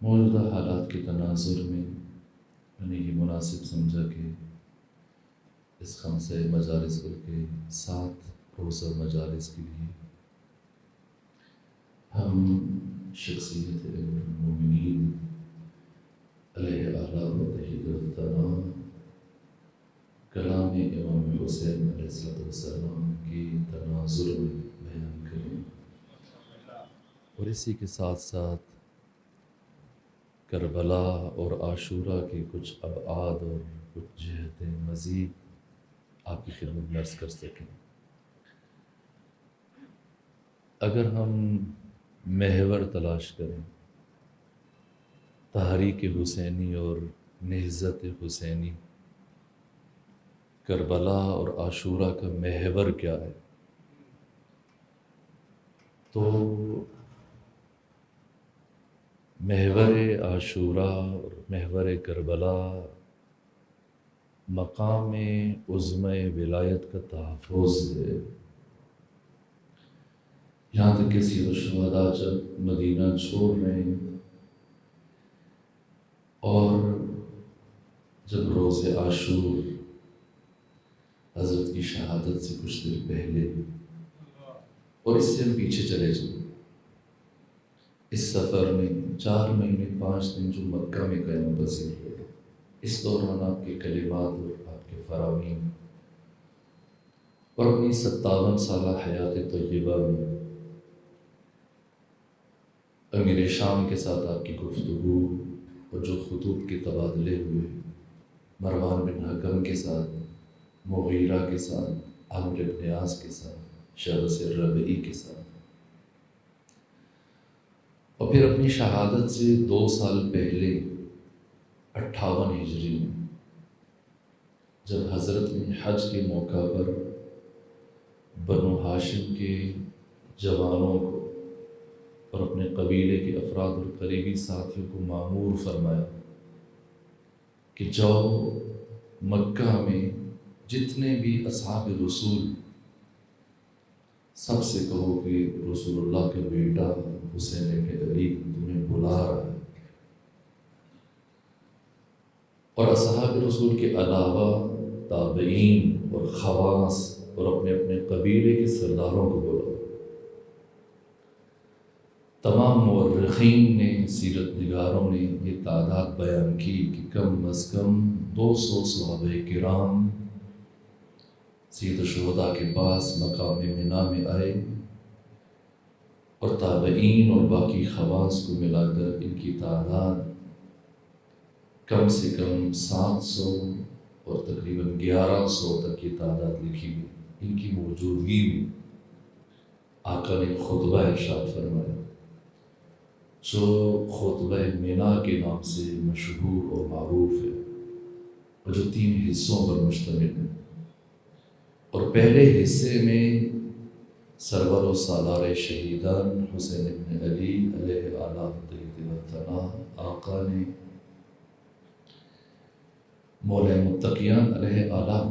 موجودہ حالات کے تناظر میں میں نے یہ مناسب سمجھا کہ اس خمسہ مجالس بلکہ 7 روزہ مجالس کے لیے ہم شخصیت المومنین علیہ اعلیٰ و تحیہ کلام امام حسین علیہ السلام کی تناظر میں بیان کریں، اور اسی کے ساتھ ساتھ کربلا اور عاشورہ کے کچھ ابعاد اور کچھ جہتیں مزید آپ کی خدمت میں عرض کر سکیں۔ اگر ہم محور تلاش کریں تحریک حسینی اور نہضت حسینی، کربلا اور عاشورہ کا محور کیا ہے، تو محور عاشورہ اور محور کربلا مقام عظمۂ ولایت کا تحفظ ہے۔ یہاں تک کہ سید الشہداء جب مدینہ چھوڑ رہے ہیں اور جب روز عاشور حضرت کی شہادت سے کچھ دیر پہلے، اور اس سے ہم پیچھے چلے جائیں، اس سفر میں 4 مہینے 5 دن جو مکہ میں قیام پذیر ہوئے، اس دوران آپ کے کلمات اور آپ کے فرامین اور اپنی 57 سالہ حیات طیبہ میں امیر شام کے ساتھ آپ کی گفتگو اور جو خطوط کے تبادلے ہوئے، مروان بن حکم کے ساتھ، مغیرہ کے ساتھ، عمرو بن عاص کے ساتھ، شہرس ربعی کے ساتھ، اور پھر اپنی شہادت سے 2 سال پہلے 58 ہجری میں جب حضرت نے حج کے موقع پر بنو ہاشم کے جوانوں کو اور اپنے قبیلے کے افراد اور قریبی ساتھیوں کو مامور فرمایا کہ جاؤ مکہ میں جتنے بھی اصحاب رسول، سب سے کہو کہ رسول اللہ کا بیٹا حسین ابن علی تمہیں بلا رہا ہے، اور اصحاب رسول کے علاوہ تابعین اور خواص اور اپنے اپنے قبیلے کے سرداروں کو بلاؤ۔ تمام مورخین نے، سیرت نگاروں نے یہ تعداد بیان کی کہ کم از کم 200 صحابہ کرام سید الشہداء کے پاس مقام منی میں آئے، اور تابعین اور باقی خواص کو ملا کر ان کی تعداد کم سے کم 700 اور تقریباً 1100 تک کی تعداد لکھی گئی۔ ان کی موجودگی میں آقا نے خطبہ ارشاد فرمایا، جو خطبہ منی کے نام سے مشہور اور معروف ہے، اور جو 3 حصوں پر مشتمل ہے، اور پہلے حصے میں سرور و سالار شہیدان حسین ابن علی علیہ اعلیٰ و آقا نے مولا متقیان علیہ اعلیٰ و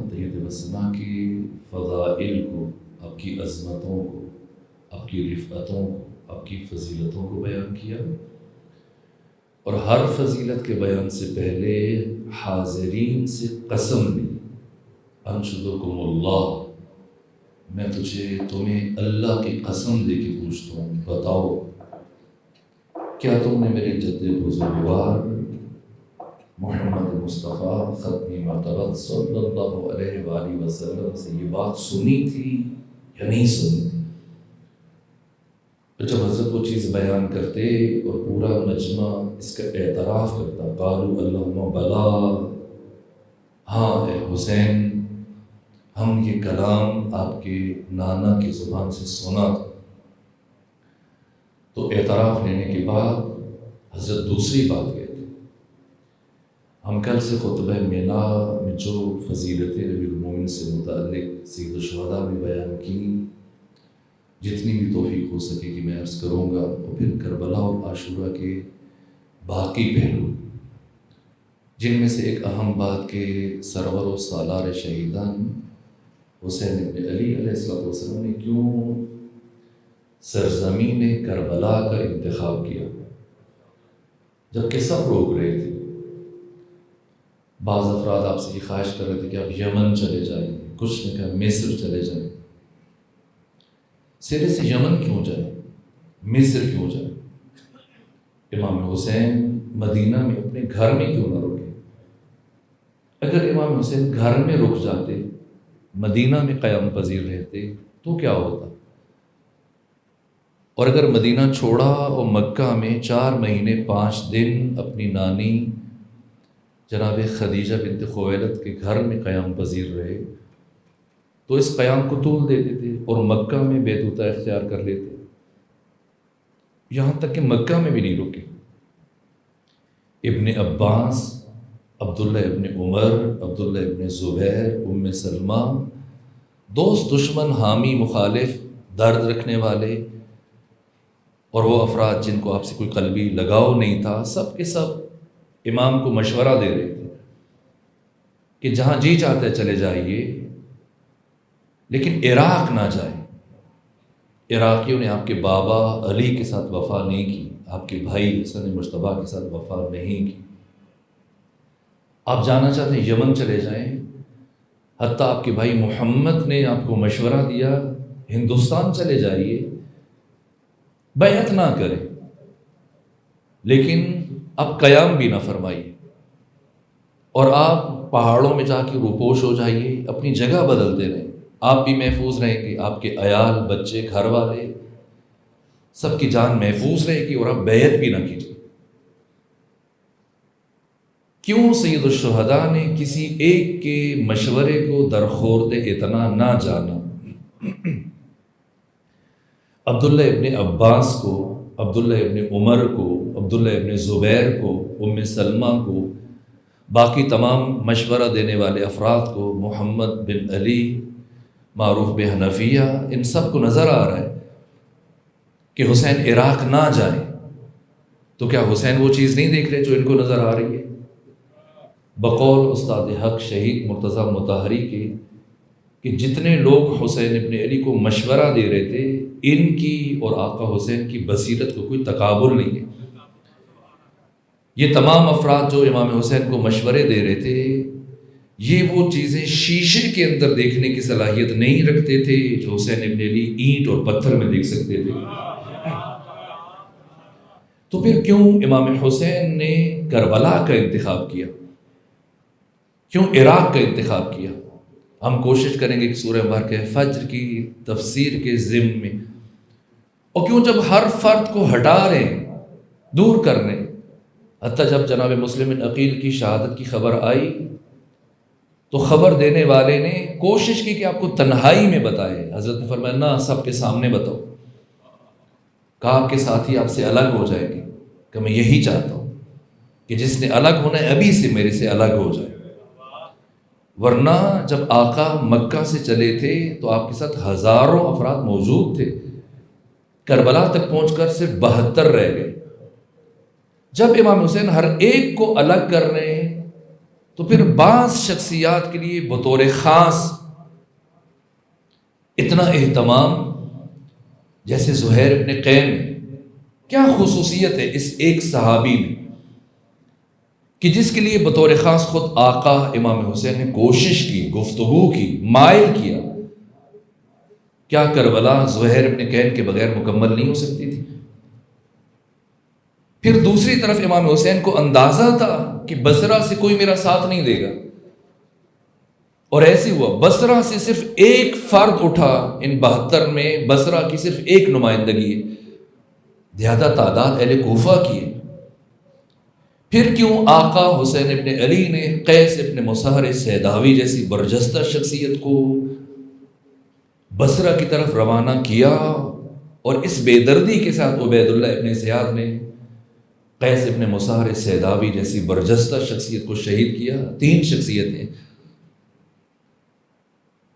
کی فضائل کو، آپ کی عظمتوں کو، آپ کی رفعتوں کو، آپ کی فضیلتوں کو بیان کیا، اور ہر فضیلت کے بیان سے پہلے حاضرین سے قسم لی، انشدکم اللہ، میں تمہیں اللہ کی قسم دے کے پوچھتا ہوں، بتاؤ کیا تم نے میرے جد بزرگوار محمد مصطفیٰ ختم مرتبت صلی اللہ علیہ وآلہ وسلم سے یہ بات سنی تھی یا نہیں سنی تھی؟ جب حضرت وہ چیز بیان کرتے اور پورا مجمع اس کا اعتراف کرتا، قالوا اللہم بلا، ہاں اے حسین، ہم یہ کلام آپ کے نانا کی زبان سے سنا تھا، تو اعتراف لینے کے بعد حضرت دوسری بات کہتے، ہم کل سے خطبہ منی میں جو فضیلتیں نبی المومن سے متعلق سید الشہداء میں بیان کی، جتنی بھی توفیق ہو سکے کہ میں عرض کروں گا، اور پھر کربلا اور عاشورہ کے باقی پہلو، جن میں سے ایک اہم بات کہ سرور و سالار شہیدان حسین ابن علی علیہ السلام نے کیوں سرزمین کربلا کا انتخاب کیا، جبکہ سب روک رہے تھے۔ بعض افراد آپ سے یہ خواہش کر رہے تھے کہ آپ یمن چلے جائیں، کچھ نے کہا مصر چلے جائیں۔ سرے سے یمن کیوں جائیں، مصر کیوں جائیں؟ امام حسین مدینہ میں اپنے گھر میں کیوں نہ رکے؟ اگر امام حسین گھر میں رک جاتے، مدینہ میں قیام پذیر رہتے تو کیا ہوتا؟ اور اگر مدینہ چھوڑا اور مکہ میں 4 مہینے 5 دن اپنی نانی جناب خدیجہ بنت خویلد کے گھر میں قیام پذیر رہے تو اس قیام کو طول دیتے تھے اور مکہ میں بیتوتا اختیار کر لیتے، یہاں تک کہ مکہ میں بھی نہیں رکے۔ ابن عباس، عبداللہ ابن عمر، عبداللہ ابن زبیر، ام سلمہ، دوست دشمن حامی مخالف درد رکھنے والے اور وہ افراد جن کو آپ سے کوئی قلبی لگاؤ نہیں تھا، سب کے سب امام کو مشورہ دے رہے تھے کہ جہاں جی چاہتے ہیں چلے جائیے، لیکن عراق نہ جائیں۔ عراقیوں نے آپ کے بابا علی کے ساتھ وفا نہیں کی، آپ کے بھائی حسن مجتبیٰ کے ساتھ وفا نہیں کی۔ آپ جانا چاہتے ہیں یمن چلے جائیں، حتیٰ آپ کے بھائی محمد نے آپ کو مشورہ دیا ہندوستان چلے جائیے، بیعت نہ کریں، لیکن آپ قیام بھی نہ فرمائیے اور آپ پہاڑوں میں جا کے روپوش ہو جائیے، اپنی جگہ بدلتے رہیں، آپ بھی محفوظ رہیں گے، آپ کے عیال بچے گھر والے سب کی جان محفوظ رہے گی، اور آپ بیعت بھی نہ کیجیے۔ کیوں سید الشہداء نے کسی ایک کے مشورے کو درخورد اتنا نہ جانا؟ عبداللہ ابن عباس کو، عبداللہ ابن عمر کو، عبداللہ ابن زبیر کو، ام سلمہ کو، باقی تمام مشورہ دینے والے افراد کو، محمد بن علی معروف بحنفیہ، ان سب کو نظر آ رہا ہے کہ حسین عراق نہ جائیں، تو کیا حسین وہ چیز نہیں دیکھ رہے جو ان کو نظر آ رہی ہے؟ بقول استاد حق شہید مرتضیٰ مطہری کے کہ جتنے لوگ حسین ابن علی کو مشورہ دے رہے تھے، ان کی اور آقا حسین کی بصیرت کو کوئی تقابل نہیں ہے۔ یہ تمام افراد جو امام حسین کو مشورے دے رہے تھے، یہ وہ چیزیں شیشے کے اندر دیکھنے کی صلاحیت نہیں رکھتے تھے جو حسین ابن علی اینٹ اور پتھر میں دیکھ سکتے تھے۔ تو پھر کیوں امام حسین نے کربلا کا انتخاب کیا؟ کیوں عراق کا انتخاب کیا؟ ہم کوشش کریں گے کہ سورہ مبارکہ فجر کی تفسیر کے ضمن میں، اور کیوں جب ہر فرد کو ہٹا رہے ہیں، دور کر رہے ہیں، حتیٰ جب جناب مسلم بن عقیل کی شہادت کی خبر آئی تو خبر دینے والے نے کوشش کی کہ آپ کو تنہائی میں بتائے، حضرت نے فرمایا نہ، سب کے سامنے بتاؤ۔ کہا آپ کے ساتھی آپ سے الگ ہو جائے گے، کہ میں یہی چاہتا ہوں کہ جس نے الگ ہونا ہے ابھی سے میرے سے الگ ہو جائے، ورنہ جب آقا مکہ سے چلے تھے تو آپ کے ساتھ ہزاروں افراد موجود تھے، کربلا تک پہنچ کر صرف 72 رہ گئے۔ جب امام حسین ہر ایک کو الگ کر رہے ہیں تو پھر بعض شخصیات کے لیے بطور خاص اتنا اہتمام، جیسے زہیر ابن قیم، کیا خصوصیت ہے اس ایک صحابی میں کہ جس کے لیے بطور خاص خود آقا امام حسین نے کوشش کی، گفتگو کی، مائل کیا؟ کیا کربلا زہیر ابن قیم کے بغیر مکمل نہیں ہو سکتی تھی؟ پھر دوسری طرف امام حسین کو اندازہ تھا کہ بصرہ سے کوئی میرا ساتھ نہیں دے گا، اور ایسے ہوا، بصرہ سے صرف ایک فرد اٹھا، ان 72 میں بصرہ کی صرف ایک نمائندگی ہے، زیادہ تعداد اہل کوفہ کی ہے۔ پھر کیوں آقا حسین ابن علی نے قیس ابن مصہر سیداوی جیسی برجستہ شخصیت کو بصرہ کی طرف روانہ کیا، اور اس بے دردی کے ساتھ عبید اللہ ابن زیاد نے قیس ابن مصہر سیداوی جیسی برجستہ شخصیت کو شہید کیا؟ 3 شخصیتیں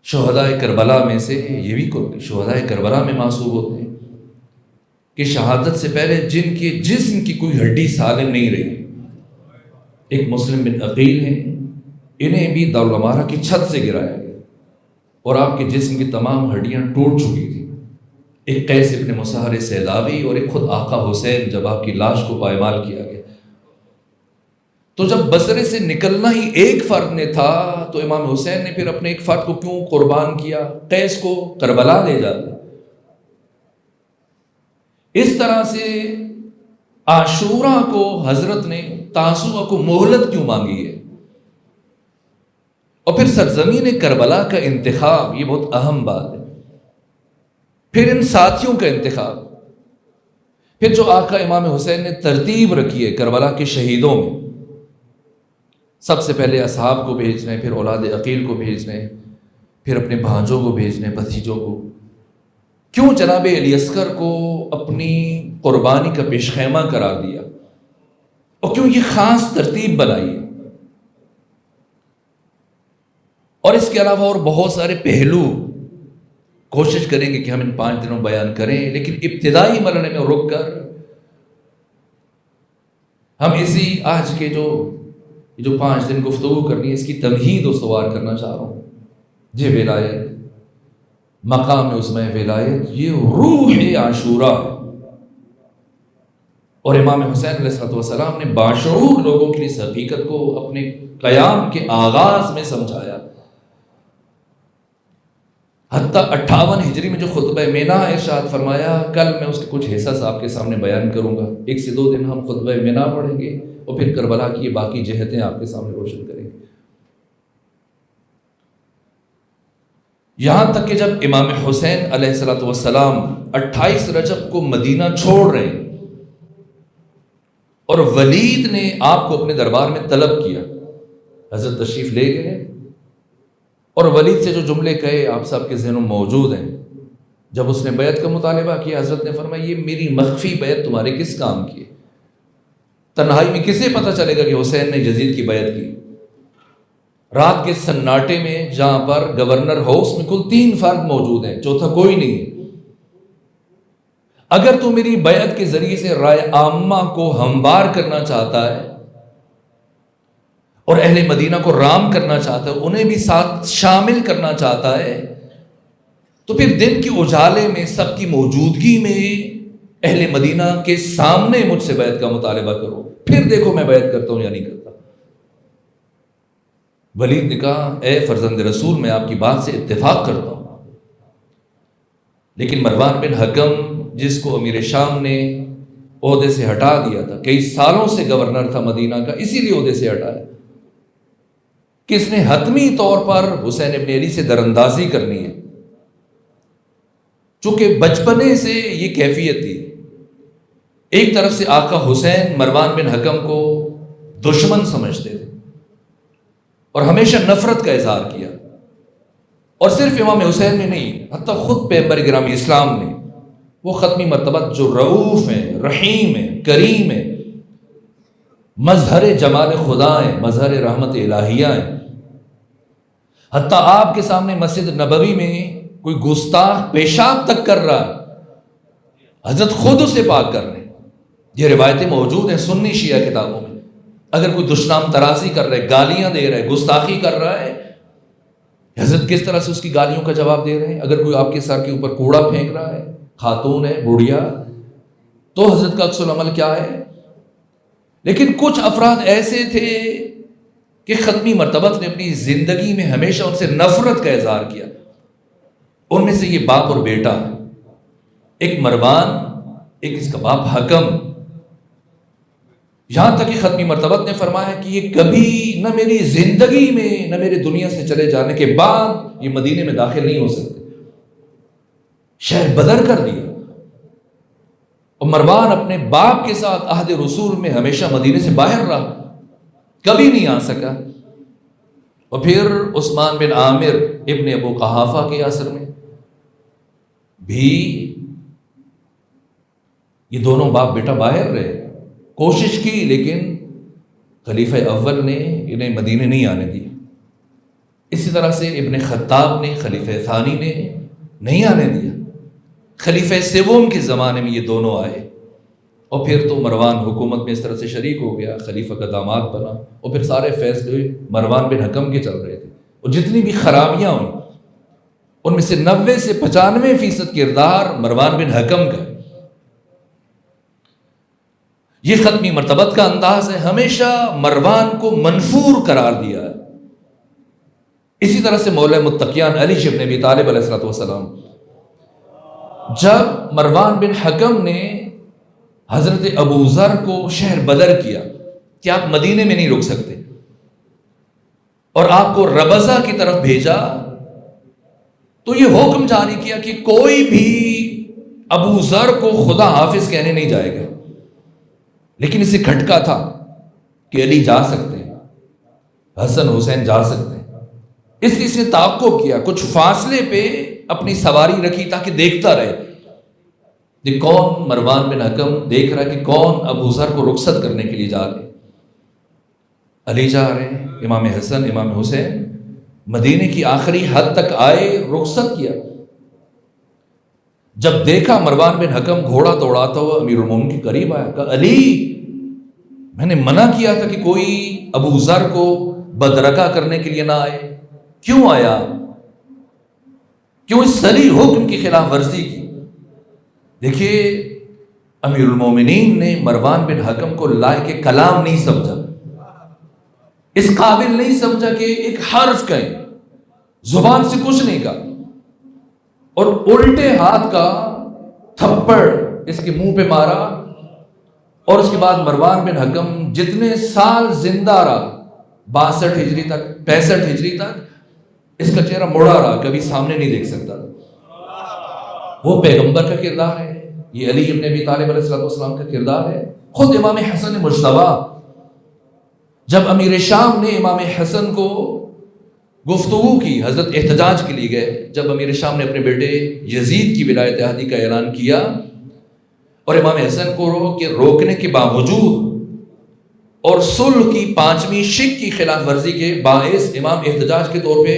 شہداء کربلا میں سے، یہ بھی شہداء کربلا میں معصوم ہوتے ہیں کہ شہادت سے پہلے جن کے جسم کی کوئی ہڈی سالم نہیں رہی، ایک مسلم بن عقیل ہیں، انہیں بھی دارالعمارہ کی چھت سے گرایا گیا اور آپ کے جسم کی تمام ہڈیاں ٹوٹ چکی تھیں۔ ایک قیس ابن مصہر سیداوی، اور ایک خود آقا حسین جب آپ کی لاش کو پائمال کیا گیا۔ تو جب بصرے سے نکلنا ہی ایک فرد نے تھا تو امام حسین نے پھر اپنے ایک فرد کو کیوں قربان کیا؟ قیس کو کربلا لے جاتے۔ اس طرح سے عاشورہ کو حضرت نے تاسوعہ کو مہلت کیوں مانگی ہے؟ اور پھر سرزمین کربلا کا انتخاب، یہ بہت اہم بات ہے۔ پھر ان ساتھیوں کا انتخاب، پھر جو آقا امام حسین نے ترتیب رکھی ہے کربلا کے شہیدوں میں، سب سے پہلے اصحاب کو بھیجنے، پھر اولاد عقیل کو بھیجنے، پھر اپنے بھانجوں کو بھیجنے، بھتیجوں کو۔ کیوں جناب علی اصغر کو اپنی قربانی کا پیش خیمہ قرار دیا اور کیوں یہ خاص ترتیب بنائی ہے؟ اور اس کے علاوہ اور بہت سارے پہلو کوشش کریں گے کہ ہم ان 5 دنوں بیان کریں، لیکن ابتدائی مرحلے میں رک کر ہم اسی آج کے جو 5 دن گفتگو کرنی ہے، اس کی تمہید استوار کرنا چاہ رہا ہوں۔ یہ ولایت، مقام عظمی ولایت، یہ روح عاشورہ ہے۔ اور امام حسین علیہ السلام نے باشعور لوگوں کے لیے اس حقیقت کو اپنے قیام کے آغاز میں سمجھایا۔ حتیٰ 58 ہجری میں جو خطبہ مینا ارشاد فرمایا، کل میں اس کا کچھ حصہ آپ کے سامنے بیان کروں گا، 1 سے 2 دن ہم خطبہ مینا پڑھیں گے اور پھر کربلا کی باقی جہتیں آپ کے سامنے روشن کریں گے۔ یہاں تک کہ جب امام حسین علیہ السلام 28 رجب کو مدینہ چھوڑ رہے ہیں اور ولید نے آپ کو اپنے دربار میں طلب کیا، حضرت تشریف لے گئے اور ولید سے جو جملے کہے آپ سب کے ذہنوں میں موجود ہیں۔ جب اس نے بیعت کا مطالبہ کیا، حضرت نے فرمایا یہ میری مخفی بیعت تمہارے کس کام کی ہے؟ تنہائی میں کسے پتہ چلے گا کہ حسین نے یزید کی بیعت کی؟ رات کے سناٹے میں جہاں پر گورنر ہاؤس میں کل 3 فرد موجود ہیں، چوتھا کوئی نہیں ہے۔ اگر تو میری بیعت کے ذریعے سے رائے عامہ کو ہموار کرنا چاہتا ہے اور اہل مدینہ کو رام کرنا چاہتا ہے، انہیں بھی ساتھ شامل کرنا چاہتا ہے، تو پھر دن کی اجالے میں سب کی موجودگی میں اہل مدینہ کے سامنے مجھ سے بیعت کا مطالبہ کرو، پھر دیکھو میں بیعت کرتا ہوں یا نہیں کرتا۔ ولید نے کہا اے فرزند رسول، میں آپ کی بات سے اتفاق کرتا ہوں، لیکن مروان بن حکم جس کو امیر شام نے عہدے سے ہٹا دیا تھا، کئی سالوں سے گورنر تھا مدینہ کا، اسی لیے عہدے سے ہٹایا کہ اس نے حتمی طور پر حسین ابن علی سے دراندازی کرنی ہے، چونکہ بچپنے سے یہ کیفیت تھی۔ ایک طرف سے آقا حسین مروان بن حکم کو دشمن سمجھتے تھے اور ہمیشہ نفرت کا اظہار کیا، اور صرف امام حسین نے نہیں، حتیٰ خود پیغمبر گرامی اسلام نے، وہ ختمی مرتبہ جو رؤوف ہیں، رحیم ہیں، کریم ہیں، مظہر جمال خدا ہیں، مظہر رحمت الہیہ ہیں، حتیٰ آپ کے سامنے مسجد نبوی میں کوئی گستاخ پیشاب تک کر رہا ہے، حضرت خود اسے پاک کر رہے ہیں۔ یہ روایتیں موجود ہیں سنی شیعہ کتابوں میں۔ اگر کوئی دشنام ترازی کر رہا ہے، گالیاں دے رہا ہے، گستاخی کر رہا ہے، حضرت کس طرح سے اس کی گالیوں کا جواب دے رہے ہیں۔ اگر کوئی آپ کے سر کے اوپر کوڑا پھینک رہا ہے، خاتون ہے، بوڑھیا، تو حضرت کا عکس العمل کیا ہے؟ لیکن کچھ افراد ایسے تھے کہ ختمی مرتبت نے اپنی زندگی میں ہمیشہ ان سے نفرت کا اظہار کیا۔ ان میں سے یہ باپ اور بیٹا، ایک مروان، ایک اس کا باپ حکم، یہاں تک کہ ختمی مرتبت نے فرمایا کہ یہ کبھی نہ میری زندگی میں نہ میرے دنیا سے چلے جانے کے بعد یہ مدینے میں داخل نہیں ہو سکتے۔ شہر بدر کر دیا، اور مروان اپنے باپ کے ساتھ عہد رسول میں ہمیشہ مدینے سے باہر رہا، کبھی نہیں آ سکا۔ اور پھر عثمان بن عامر ابن ابو قحافہ کے عصر میں بھی یہ دونوں باپ بیٹا باہر رہے، کوشش کی، لیکن خلیفہ اول نے انہیں مدینے نہیں آنے دیا۔ اسی طرح سے ابن خطاب نے، خلیفہ ثانی نے نہیں آنے دیا۔ خلیفہ سوم کے زمانے میں یہ دونوں آئے، اور پھر تو مروان حکومت میں اس طرح سے شریک ہو گیا، خلیفہ کا داماد بنا، اور پھر سارے فیصلے مروان بن حکم کے چل رہے تھے، اور جتنی بھی خرابیاں ہوئیں ان میں سے 90 سے 95% کردار مروان بن حکم کا۔ یہ ختمی مرتبت کا انداز ہے، ہمیشہ مروان کو منفور قرار دیا ہے۔ اسی طرح سے مولا متقیان علی ابن ابی طالب علیہ السلام، جب مروان بن حکم نے حضرت ابو ذر کو شہر بدر کیا کہ آپ مدینے میں نہیں رک سکتے، اور آپ کو ربضہ کی طرف بھیجا، تو یہ حکم جاری کیا کہ کوئی بھی ابو ذر کو خدا حافظ کہنے نہیں جائے گا، لیکن اسے کھٹکا تھا کہ علی جا سکتے ہیں، حسن حسین جا سکتے ہیں، اس لیے اس نے تعاقب کیا، کچھ فاصلے پہ اپنی سواری رکھی تاکہ دیکھتا رہے کہ کون مروان بن حکم دیکھ رہا ہے کہ کون ابو ذر کو رخصت کرنے کے لیے جا رہے ہیں۔ علی جا رہے ہیں، امام حسن امام حسین مدینے کی آخری حد تک آئے، رخصت کیا۔ جب دیکھا مروان بن حکم گھوڑا دوڑاتا ہوا امیر المومنین کے قریب آیا، کہا علی میں نے منع کیا تھا کہ کوئی ابو ذر کو بدرکہ کرنے کے لیے نہ آئے، کیوں آیا؟ کیوں اس صریح حکم کی خلاف ورزی کی؟ دیکھیے امیر المومنین نے مروان بن حکم کو لائق کلام نہیں سمجھا، اس قابل نہیں سمجھا کہ ایک حرف کہیں، زبان سے کچھ نہیں کہا، اور الٹے ہاتھ کا تھپڑ اس کے منہ پہ مارا، اور اس کے بعد مروان بن حکم جتنے سال زندہ رہا، 62 ہجری تک 65 ہجری تک اس کا چہرہ مڑا رہا، کبھی سامنے نہیں دیکھ سکتا۔ وہ پیغمبر کا کردار ہے، یہ علی ابن ابی طالب علیہ السلام کا کردار ہے۔ خود امام حسن مجتبیٰ جب امیر شام نے امام حسن کو گفتگو کی، حضرت احتجاج کے لیے گئے، جب امیر شام نے اپنے بیٹے یزید کی ولایت عہدی کا اعلان کیا اور امام حسن کو روکنے کے باوجود اور صلح کی 5ویں شق کی خلاف ورزی کے باعث امام احتجاج کے طور پہ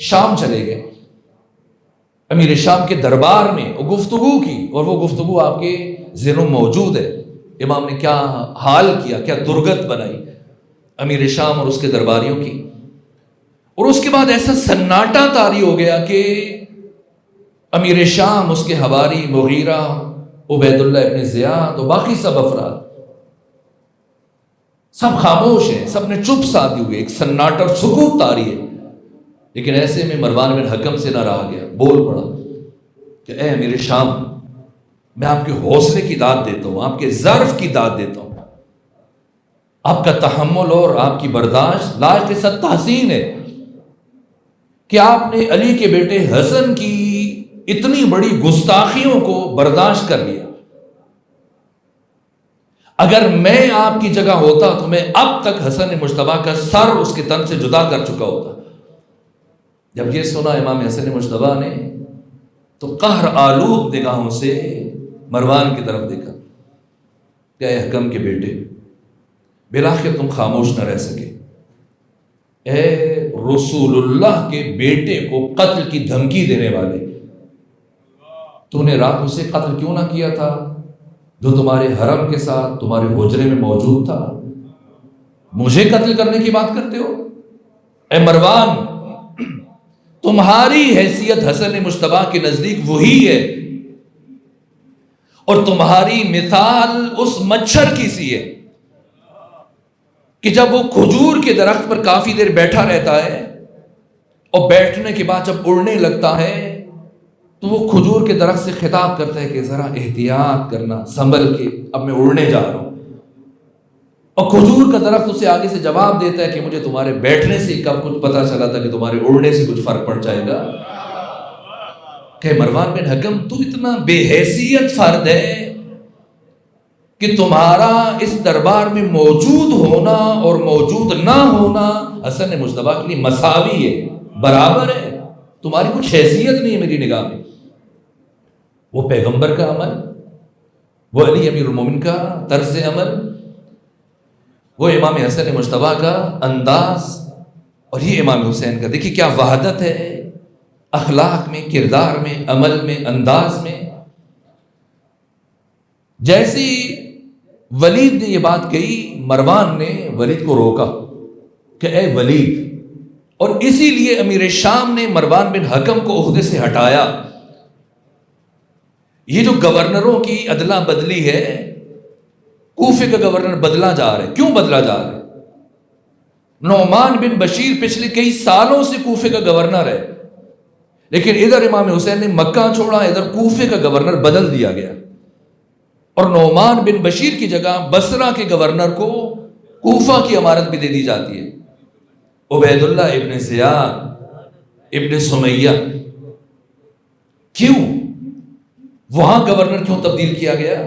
شام چلے گئے، امیر شام کے دربار میں وہ گفتگو کی، اور وہ گفتگو آپ کے ذہنوں میں موجود ہے، امام نے کیا حال کیا، کیا درگت بنائی امیر شام اور اس کے درباریوں کی۔ اور اس کے بعد ایسا سناٹا طاری ہو گیا کہ امیر شام، اس کے حواری مغیرہ، عبید اللہ ابن زیاد اور باقی سب افراد سب خاموش ہیں، سب نے چپ سادھی ہوئی، ایک سناٹا اور سکوت طاری ہے۔ لیکن ایسے میں مروان بن حکم سے نہ رہا گیا، بول پڑا کہ اے امیر شام، میں آپ کے حوصلے کی داد دیتا ہوں، آپ کے ظرف کی داد دیتا ہوں، آپ کا تحمل اور آپ کی برداشت لائق صد تحسین ہے کہ آپ نے علی کے بیٹے حسن کی اتنی بڑی گستاخیوں کو برداشت کر لیا۔ اگر میں آپ کی جگہ ہوتا تو میں اب تک حسن مجتبیٰ کا سر اس کے تن سے جدا کر چکا ہوتا۔ جب یہ سنا امام حسن مجتبیٰ نے تو قہر آلود نگاہوں سے مروان کی طرف دیکھا کہ اے حکم کے بیٹے، بالآخر تم خاموش نہ رہ سکے، اے رسول اللہ کے بیٹے کو قتل کی دھمکی دینے والے، تو نے رات اسے قتل کیوں نہ کیا تھا جو تمہارے حرم کے ساتھ تمہارے حجرے میں موجود تھا؟ مجھے قتل کرنے کی بات کرتے ہو؟ اے مروان، تمہاری حیثیت حسن مجتبیٰ کے نزدیک وہی ہے، اور تمہاری مثال اس مچھر کی سی ہے کہ جب وہ کھجور کے درخت پر کافی دیر بیٹھا رہتا ہے اور بیٹھنے کے بعد جب اڑنے لگتا ہے تو وہ کھجور کے درخت سے خطاب کرتا ہے کہ ذرا احتیاط کرنا، سنبھل کے، اب میں اڑنے جا رہا ہوں، اور کھجور کا درخت اسے آگے سے جواب دیتا ہے کہ مجھے تمہارے بیٹھنے سے کب کچھ پتا چلا تھا کہ تمہارے اڑنے سے کچھ فرق پڑ جائے گا۔ کہ مروان بن حکم، تو اتنا بے حیثیت فرد ہے کہ تمہارا اس دربار میں موجود ہونا اور موجود نہ ہونا حسن مجتبیٰ کے لیے مساوی ہے، برابر ہے، تمہاری کچھ حیثیت نہیں ہے میری نگاہ میں۔ وہ پیغمبر کا عمل، وہ علی امیر المومنین کا طرز عمل، وہ امام حسن مجتبیٰ کا انداز، اور یہ امام حسین کا، دیکھیے کیا وحدت ہے اخلاق میں، کردار میں، عمل میں، انداز میں۔ جیسی ولید نے یہ بات کہی، مروان نے ولید کو روکا کہ اے ولید، اور اسی لیے امیر شام نے مروان بن حکم کو عہدے سے ہٹایا۔ یہ جو گورنروں کی ادلا بدلی ہے، کوفے کا گورنر بدلا جا رہا ہے. کیوں بدلا جا رہا ہے؟ نعمان بن بشیر پچھلے کئی سالوں سے کوفے کا گورنر ہے، لیکن ادھر امام حسین نے مکہ چھوڑا، ادھر کوفے کا گورنر بدل دیا گیا، اور نعمان بن بشیر کی جگہ بصرہ کے گورنر کو کوفہ کی امارت بھی دے دی جاتی ہے. عبید اللہ ابن زیاد ابن سمیہ. کیوں وہاں گورنر کیوں تبدیل کیا گیا؟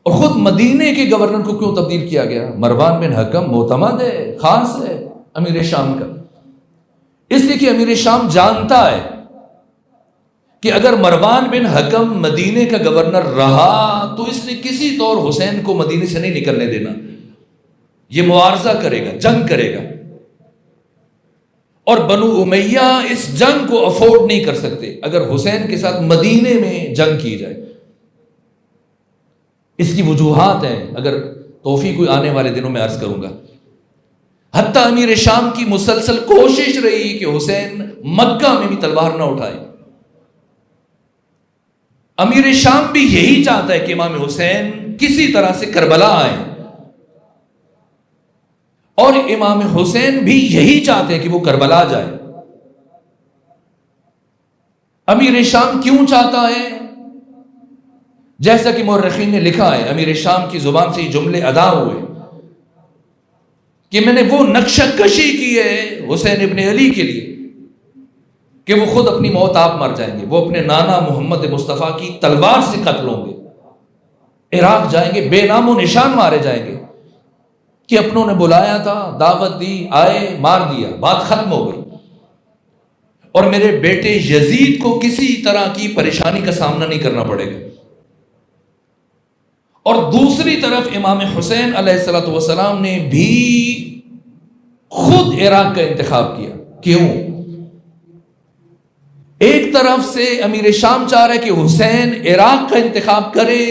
اور خود مدینے کے گورنر کو کیوں تبدیل کیا گیا؟ مروان بن حکم معتمد ہے، خاص ہے امیر شام کا، اس لیے کہ امیر شام جانتا ہے کہ اگر مروان بن حکم مدینے کا گورنر رہا تو اس نے کسی طور حسین کو مدینے سے نہیں نکلنے دینا، یہ معارضہ کرے گا، جنگ کرے گا، اور بنو امیہ اس جنگ کو افورڈ نہیں کر سکتے اگر حسین کے ساتھ مدینے میں جنگ کی جائے. اس کی وجوہات ہیں، اگر توفیق کوئی آنے والے دنوں میں عرض کروں گا. حتیٰ امیر شام کی مسلسل کوشش رہی کہ حسین مکہ میں بھی تلوار نہ اٹھائے. امیر شام بھی یہی چاہتا ہے کہ امام حسین کسی طرح سے کربلا آئے، اور امام حسین بھی یہی چاہتے ہیں کہ وہ کربلا جائے. امیر شام کیوں چاہتا ہے؟ جیسا کہ مورخین نے لکھا ہے، امیر شام کی زبان سے یہ جملے ادا ہوئے کہ میں نے وہ نقشہ کشی کی ہے حسین ابن علی کے لیے کہ وہ خود اپنی موت آپ مر جائیں گے، وہ اپنے نانا محمد مصطفیٰ کی تلوار سے قتل ہوں گے، عراق جائیں گے، بے نام و نشان مارے جائیں گے کہ اپنوں نے بلایا تھا، دعوت دی، آئے، مار دیا، بات ختم ہو گئی، اور میرے بیٹے یزید کو کسی طرح کی پریشانی کا سامنا نہیں کرنا پڑے گا. اور دوسری طرف امام حسین علیہ السلام نے بھی خود عراق کا انتخاب کیا. کیوں؟ ایک طرف سے امیر شام چاہ رہے کہ حسین عراق کا انتخاب کرے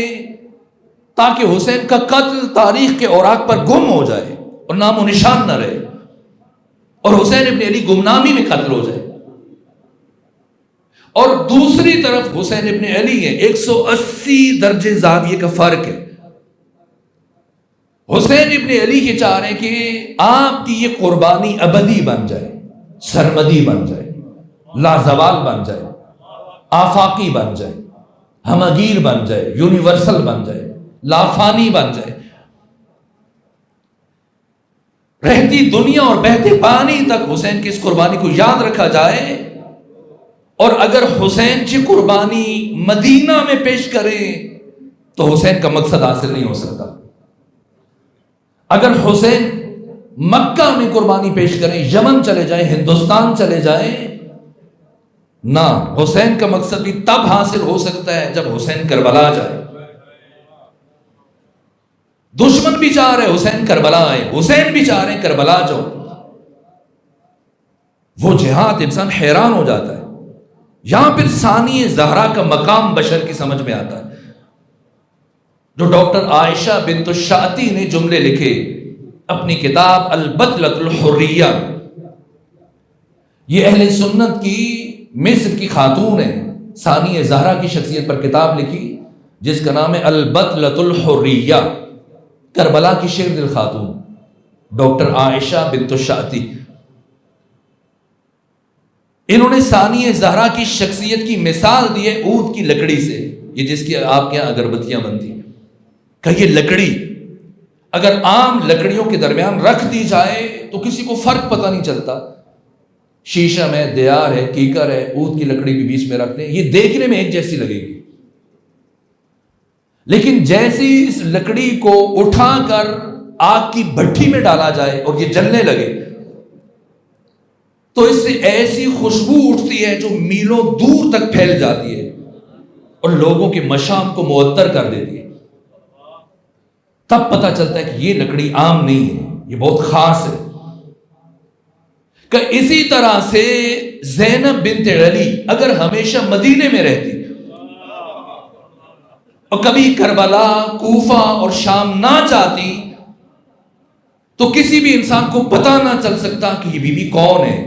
تاکہ حسین کا قتل تاریخ کے اوراق پر گم ہو جائے اور نام و نشان نہ رہے، اور حسین ابن علی گمنامی میں قتل ہو جائے. اور دوسری طرف حسین ابن علی ہے، 180 درجے زاویے کا فرق ہے. حسین ابن علی یہ چاہ رہے ہیں کہ آپ کی یہ قربانی ابدی بن جائے، سرمدی بن جائے، لازوال بن جائے، آفاقی بن جائے، ہمگیر بن جائے، یونیورسل بن جائے، لافانی بن جائے، رہتی دنیا اور بہتے پانی تک حسین کی اس قربانی کو یاد رکھا جائے. اور اگر حسین کی قربانی مدینہ میں پیش کریں تو حسین کا مقصد حاصل نہیں ہو سکتا. اگر حسین مکہ میں قربانی پیش کریں، یمن چلے جائیں، ہندوستان چلے جائیں، نہ، حسین کا مقصد بھی تب حاصل ہو سکتا ہے جب حسین کربلا جائے. دشمن بھی چاہ رہے حسین کربلا آئے، حسین بھی چاہ رہے ہیں کربلا جاؤ. وہ جہاد انسان حیران ہو جاتا ہے. یہاں پھر ثانی زہرا کا مقام بشر کی سمجھ میں آتا ہے. جو ڈاکٹر عائشہ بنت الشاطی نے جملے لکھے اپنی کتاب البطلۃ الحریہ، یہ اہل سنت کی مصر کی خاتون ہے، ثانی زہرا کی شخصیت پر کتاب لکھی جس کا نام ہے البطلۃ الحریہ، کربلا کی شیر دل خاتون ڈاکٹر عائشہ بنت الشاطی. انہوں نے ثانی زہرا کی شخصیت کی مثال دی ہے اود کی لکڑی سے، یہ جس کی آپ کے یہاں اگربتیاں بنتی ہیں، کہ یہ لکڑی اگر عام لکڑیوں کے درمیان رکھ دی جائے تو کسی کو فرق پتہ نہیں چلتا. شیشم ہے، دیار ہے، کیکر ہے، اود کی لکڑی بھی بیچ میں رکھتے ہیں، یہ دیکھنے میں ایک جیسی لگے گی، لیکن جیسی اس لکڑی کو اٹھا کر آگ کی بھٹی میں ڈالا جائے اور یہ جلنے لگے تو اس سے ایسی خوشبو اٹھتی ہے جو میلوں دور تک پھیل جاتی ہے اور لوگوں کے مشام کو معطر کر دیتی ہے. تب پتہ چلتا ہے کہ یہ لکڑی عام نہیں ہے، یہ بہت خاص ہے. کہ اسی طرح سے زینب بنت علی اگر ہمیشہ مدینے میں رہتی اور کبھی کربلا، کوفہ اور شام نہ جاتی تو کسی بھی انسان کو پتہ نہ چل سکتا کہ یہ بی بی کون ہے.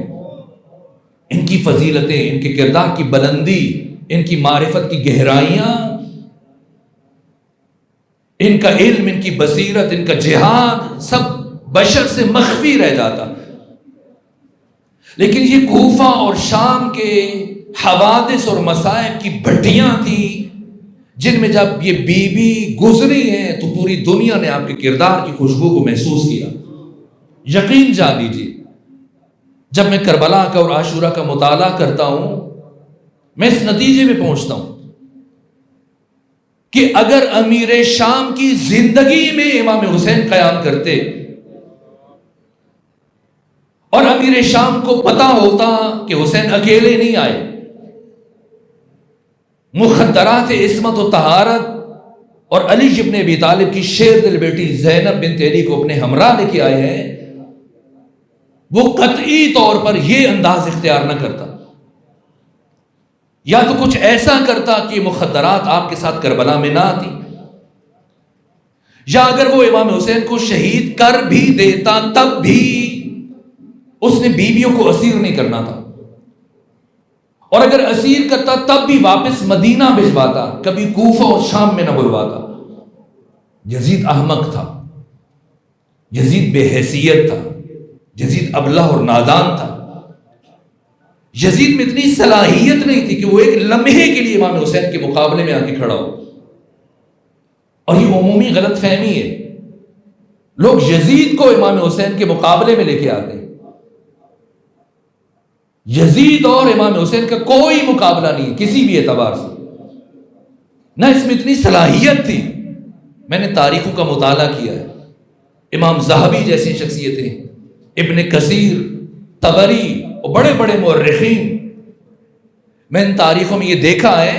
ان کی فضیلتیں، ان کے کردار کی بلندی، ان کی معرفت کی گہرائیاں ان کا علم، ان کی بصیرت، ان کا جہاد سب بشر سے مخفی رہ جاتا. لیکن یہ کوفہ اور شام کے حوادث اور مصائب کی بھٹیاں تھیں جن میں جب یہ بی بی گزری ہیں تو پوری دنیا نے آپ کے کردار کی خوشبو کو محسوس کیا. یقین جان لیجیے، جب میں کربلا کا اور عاشورہ کا مطالعہ کرتا ہوں میں اس نتیجے میں پہنچتا ہوں کہ اگر امیر شام کی زندگی میں امام حسین قیام کرتے اور امیر شام کو پتا ہوتا کہ حسین اکیلے نہیں آئے، مخدرات عصمت و طہارت اور علی ابن ابی طالب کی شیر دل بیٹی زینب بنت علی کو اپنے ہمراہ لے کے آئے ہیں، وہ قطعی طور پر یہ انداز اختیار نہ کرتا. یا تو کچھ ایسا کرتا کہ مخدرات آپ کے ساتھ کربلا میں نہ آتی، یا اگر وہ امام حسین کو شہید کر بھی دیتا تب بھی اس نے بیویوں کو اسیر نہیں کرنا تھا، اور اگر اسیر کرتا تب بھی واپس مدینہ بھجواتا، کبھی کوفہ اور شام میں نہ بلواتا. یزید احمق تھا، یزید بے حیثیت تھا، یزید ابلہ اور نادان تھا. یزید میں اتنی صلاحیت نہیں تھی کہ وہ ایک لمحے کے لیے امام حسین کے مقابلے میں آ کے کھڑا ہو. اور یہ عمومی غلط فہمی ہے، لوگ یزید کو امام حسین کے مقابلے میں لے کے آتے ہیں. یزید اور امام حسین کا کوئی مقابلہ نہیں کسی بھی اعتبار سے، نہ اس میں اتنی صلاحیت تھی. میں نے تاریخوں کا مطالعہ کیا ہے، امام ذہبی جیسی شخصیتیں، ابن کثیر، طبری اور بڑے بڑے مورخین، میں ان تاریخوں میں یہ دیکھا ہے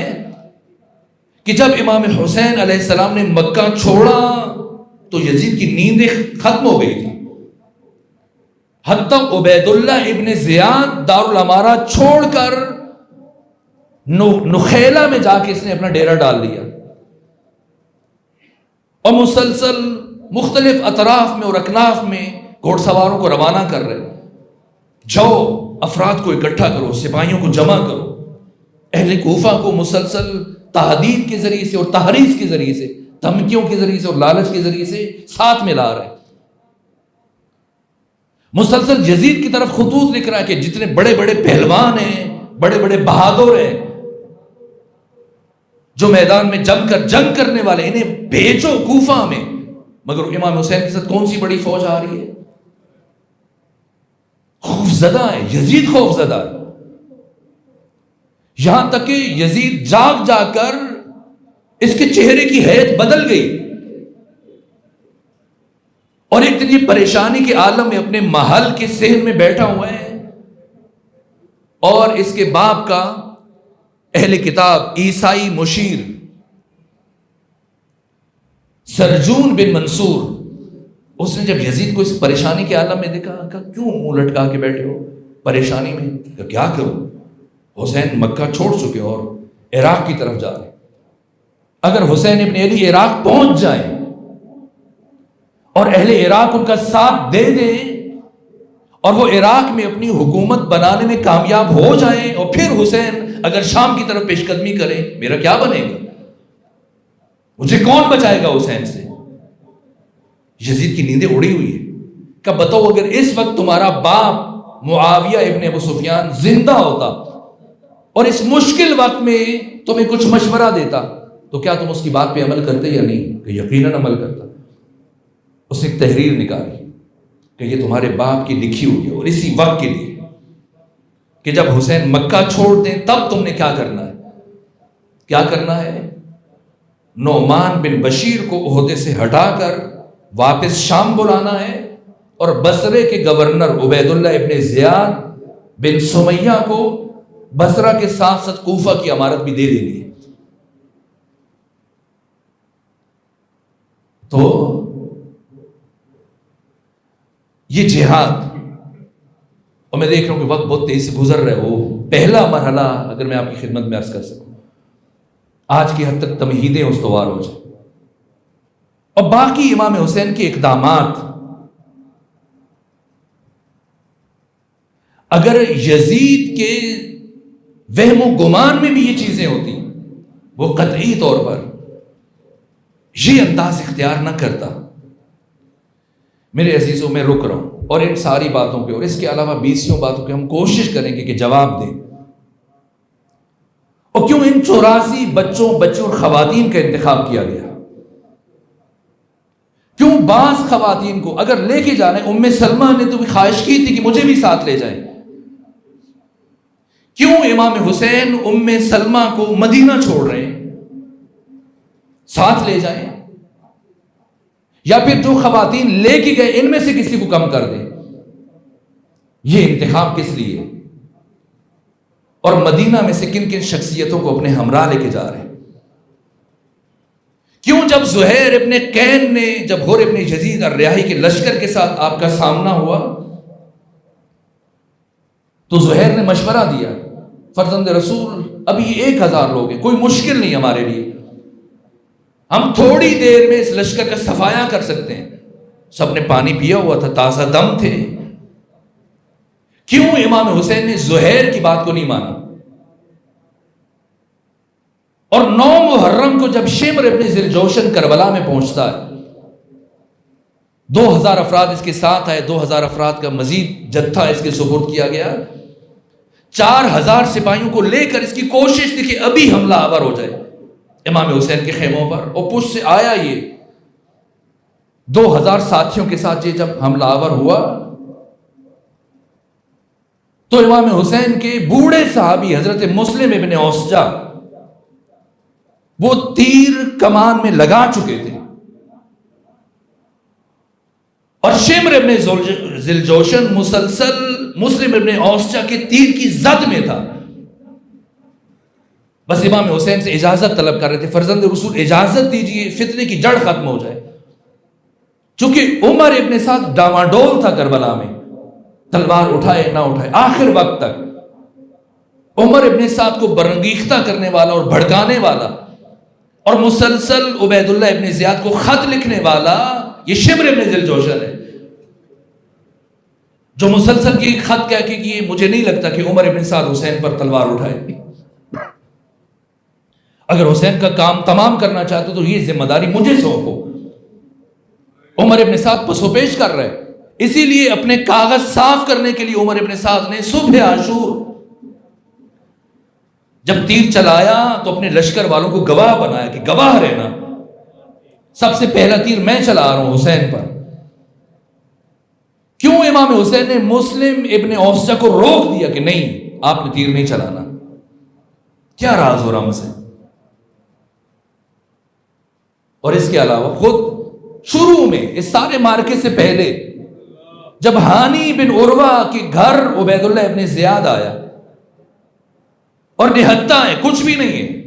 کہ جب امام حسین علیہ السلام نے مکہ چھوڑا تو یزید کی نیندیں ختم ہو گئی تھی. حتیٰ عبید اللہ ابن زیاد دارالامارہ چھوڑ کر نخیلہ میں جا کے اس نے اپنا ڈیرا ڈال لیا، اور مسلسل مختلف اطراف میں اور اکناف میں گھوڑ سواروں کو روانہ کر رہے، جاؤ افراد کو اکٹھا کرو، سپاہیوں کو جمع کرو. اہل کوفہ کو مسلسل تہدید کے ذریعے سے اور تحریض کے ذریعے سے، دھمکیوں کے ذریعے سے اور لالچ کے ذریعے سے ساتھ میں لا رہے. مسلسل یزید کی طرف خطوط لکھ رہا ہے کہ جتنے بڑے بڑے پہلوان ہیں، بڑے بڑے بہادر ہیں، جو میدان میں جم کر جنگ کرنے والے، انہیں بھیجو کوفہ میں. مگر امام حسین کے ساتھ کون سی بڑی فوج آ رہی ہے؟ خوف زدہ ہے، یزید خوف زدہ ہے. یہاں تک کہ یزید جاگ جا کر اس کے چہرے کی حیت بدل گئی، اور ایک دن یہ پریشانی کے عالم میں اپنے محل کے صحن میں بیٹھا ہوا ہے، اور اس کے باپ کا اہل کتاب عیسائی مشیر سرجون بن منصور، اس نے جب یزید کو اس پریشانی کے عالم میں دیکھا، کہا کیوں منہ لٹکا کے بیٹھے ہو پریشانی میں؟ کہا کیا کروں، حسین مکہ چھوڑ چکے اور عراق کی طرف جا رہے. اگر حسین ابن علی عراق پہنچ جائیں اور اہل عراق ان کا ساتھ دے دیں اور وہ عراق میں اپنی حکومت بنانے میں کامیاب ہو جائیں، اور پھر حسین اگر شام کی طرف پیش قدمی کرے، میرا کیا بنے گا؟ مجھے کون بچائے گا حسین سے؟ یزید کی نیندیں اڑی ہوئی ہے. کہ بتاؤ اگر اس وقت تمہارا باپ معاویہ ابن ابو سفیان زندہ ہوتا اور اس مشکل وقت میں تمہیں کچھ مشورہ دیتا تو کیا تم اس کی بات پہ عمل کرتے یا نہیں؟ کہ یقیناً عمل کرتا. اس نے ایک تحریر نکالی کہ یہ تمہارے باپ کی لکھی ہوئی ہے اور اسی وقت کے لیے کہ جب حسین مکہ چھوڑ دیں تب تم نے کیا کرنا ہے. کیا کرنا ہے؟ نعمان بن بشیر کو عہدے سے ہٹا کر واپس شام بلانا ہے، اور بصرے کے گورنر عبید اللہ ابن زیاد بن سمیہ کو بصرہ کے ساتھ ساتھ کوفہ کی امارت بھی دے دینی ہے. تو یہ جہاد، اور میں دیکھ رہا ہوں کہ وقت بہت تیز سے گزر رہا ہے، وہ پہلا مرحلہ اگر میں آپ کی خدمت میں عرض کر سکوں، آج کی حد تک تمہیدیں استوار ہو جائیں، اور باقی امام حسین کے اقدامات اگر یزید کے وہم و گمان میں بھی یہ چیزیں ہوتی، وہ قطعی طور پر یہ انداز اختیار نہ کرتا. میرے عزیزوں میں رک رہا ہوں، اور ان ساری باتوں پہ اور اس کے علاوہ 20 باتوں پہ ہم کوشش کریں گے کہ جواب دیں. اور کیوں ان 84 بچوں اور خواتین کا انتخاب کیا گیا؟ کیوں بعض خواتین کو اگر لے کے جانا ہے؟ ام سلمہ نے تو بھی خواہش کی تھی کہ مجھے بھی ساتھ لے جائیں. کیوں امام حسین ام سلمہ کو مدینہ چھوڑ رہے ہیں؟ ساتھ لے جائیں، یا پھر جو خواتین لے کے گئے ان میں سے کسی کو کم کر دیں. یہ انتخاب کس لیے؟ اور مدینہ میں سے کن کن شخصیتوں کو اپنے ہمراہ لے کے جا رہے ہیں؟ کیوں جب زہیر ابن قین نے جب حر ابن یزید الریاحی کے لشکر کے ساتھ آپ کا سامنا ہوا تو زہیر نے مشورہ دیا، فرزند رسول ابھی 1000 لوگ ہیں، کوئی مشکل نہیں ہمارے لیے، ہم تھوڑی دیر میں اس لشکر کا صفایا کر سکتے ہیں. سب نے پانی پیا ہوا تھا، تازہ دم تھے. کیوں امام حسین نے زہیر کی بات کو نہیں مانا؟ اور 9 محرم کو جب شمر ابن ذوالجوشن کربلا میں پہنچتا ہے، 2000 افراد اس کے ساتھ آئے، 2000 افراد کا مزید جتھا اس کے سپرد کیا گیا. 4000 سپاہیوں کو لے کر اس کی کوشش تھی کہ ابھی حملہ آور ہو جائے امام حسین کے خیموں پر، اور پشت سے آیا یہ 2000 ساتھیوں کے ساتھ. یہ جب حملہ آور ہوا تو امام حسین کے بوڑھے صحابی حضرت مسلم ابن اوسجہ وہ تیر کمان میں لگا چکے تھے، اور شمر ابن ذوالجوشن مسلسل مسلم ابن اوسجہ کے تیر کی زد میں تھا. بس امام حسین سے اجازت طلب کر رہے تھے، فرزند رسول اجازت دیجئے فتنے کی جڑ ختم ہو جائے. چونکہ عمر ابن سعد ڈاواڈول تھا کربلا میں، تلوار اٹھائے نہ اٹھائے آخر وقت تک عمر ابن سعد کو برانگیختہ کرنے والا اور بھڑکانے والا، اور مسلسل عبید اللہ ابن زیاد کو خط لکھنے والا یہ شمر ابن ذوالجوشن ہے، جو مسلسل کی خط کہہ کے کہ مجھے نہیں لگتا کہ عمر ابن سعد حسین پر تلوار اٹھائے. اگر حسین کا کام تمام کرنا چاہتے تو یہ ذمہ داری مجھے سونپو. عمر ابن سعد پسو پیش کر رہے، اسی لیے اپنے کاغذ صاف کرنے کے لیے عمر ابن سعد نے صبح عاشور جب تیر چلایا تو اپنے لشکر والوں کو گواہ بنایا کہ گواہ رہنا، سب سے پہلا تیر میں چلا رہا ہوں حسین پر. کیوں امام حسین نے مسلم ابن اوسجہ کو روک دیا کہ نہیں آپ نے تیر نہیں چلانا؟ کیا راز ہو رہا مسئلہ؟ اور اس کے علاوہ خود شروع میں اس سارے مارکے سے پہلے جب ہانی بن عروہ کے گھر عبید اللہ ابن زیاد آیا اور نہتا ہے، کچھ بھی نہیں ہے،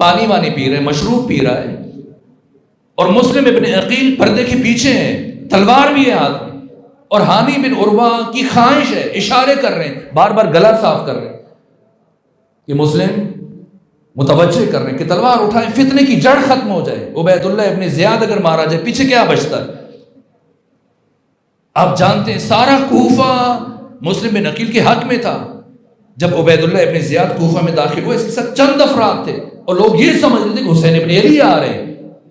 پانی وانی پی رہے، مشروب پی رہا ہے، اور مسلم ابن عقیل پردے کے پیچھے ہیں، تلوار بھی ہے ہاتھ میں، اور ہانی بن عروہ کی خواہش ہے، اشارے کر رہے ہیں، بار بار گلا صاف کر رہے ہیں کہ مسلم متوجہ کر رہے ہیں کہ تلوار اٹھائیں، فتنے کی جڑ ختم ہو جائے. عبید اللہ ابن زیاد اگر مارا جائے پیچھے کیا بچتا ہے؟ آپ جانتے ہیں سارا کوفہ مسلم بن عقیل کے حق میں تھا. جب عبید اللہ ابن زیاد کوفہ میں داخل ہوئے، اس کے ساتھ چند افراد تھے، اور لوگ یہ سمجھ رہے تھے کہ حسین ابن علی آ رہے ہیں،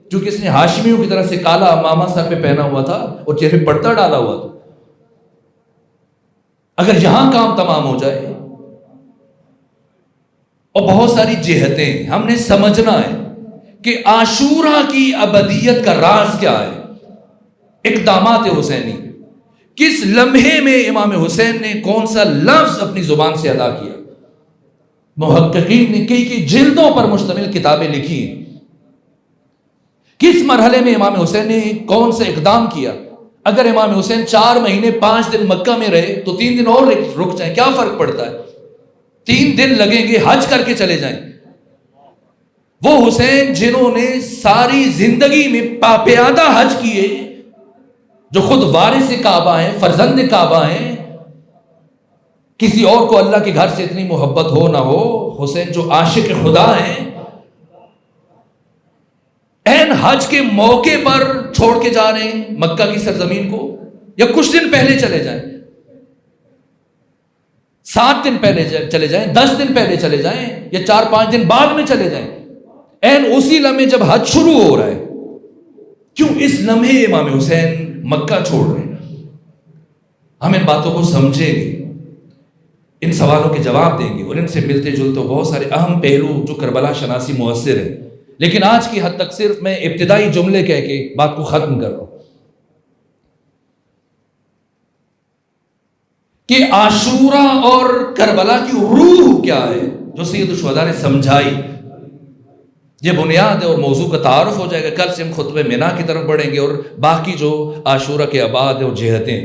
کیونکہ اس نے ہاشمیوں کی طرح سے کالا امامہ سر پہ پہنا ہوا تھا اور چہرے پہ پردہ ڈالا ہوا تھا. اگر یہاں کام تمام ہو جائے، اور بہت ساری جہتیں ہم نے سمجھنا ہے کہ عاشورہ کی ابدیت کا راز کیا ہے. اقدامات حسینی، کس لمحے میں امام حسین نے کون سا لفظ اپنی زبان سے ادا کیا. محققین نے کئی جلدوں پر مشتمل کتابیں لکھی ہیں. کس مرحلے میں امام حسین نے کون سا اقدام کیا. اگر امام حسین 4 مہینے 5 دن مکہ میں رہے تو 3 دن اور رک جائیں، کیا فرق پڑتا ہے؟ 3 دن لگیں گے، حج کر کے چلے جائیں. وہ حسین جنہوں نے ساری زندگی میں پیادہ حج کیے، جو خود وارث کعبہ ہیں، فرزند کعبہ ہیں، کسی اور کو اللہ کے گھر سے اتنی محبت ہو نہ ہو، حسین جو عاشق خدا ہیں، این حج کے موقع پر چھوڑ کے جا رہے ہیں مکہ کی سرزمین کو، یا کچھ دن پہلے چلے جائیں، 7 دن پہلے چلے جائیں، 10 دن پہلے چلے جائیں، یا 4-5 دن بعد میں چلے جائیں. این اسی لمحے جب حج شروع ہو رہا ہے، کیوں اس لمحے امام حسین مکہ چھوڑ رہے ہیں؟ ہم ان باتوں کو سمجھیں گے، ان سوالوں کے جواب دیں گے، اور ان سے ملتے جلتے بہت سارے اہم پہلو جو کربلا شناسی مؤثر ہیں. لیکن آج کی حد تک صرف میں ابتدائی جملے کہہ کے بات کو ختم کر رہا ہوں کہ عاشورہ اور کربلا کی روح کیا ہے جو سید الشہداء نے سمجھائی. یہ بنیاد ہے اور موضوع کا تعارف ہو جائے گا. کل سے ہم خطبہ مینا کی طرف بڑھیں گے اور باقی جو عاشورہ کے ابعاد ہیں اور جہتیں.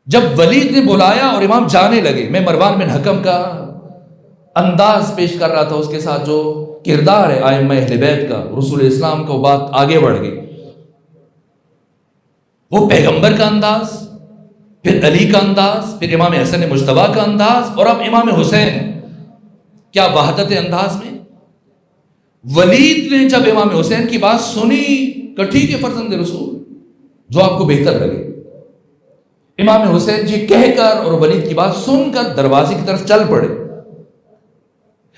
جب ولید نے بلایا اور امام جانے لگے، میں مروان بن حکم کا انداز پیش کر رہا تھا، اس کے ساتھ جو کردار ہے ائمہ اہل بیت کا، رسول اسلام کا، وہ بات آگے بڑھ گئی. وہ پیغمبر کا انداز، پھر علی کا انداز، پھر امام حسن مجتبیٰ کا انداز، اور اب امام حسین. کیا وحدت انداز میں. ولید نے جب امام حسین کی بات سنی کہ ٹھیک ہے فرزند رسول، جو آپ کو بہتر لگے. امام حسین جی کہہ کر اور ولید کی بات سن کر دروازے کی طرف چل پڑے.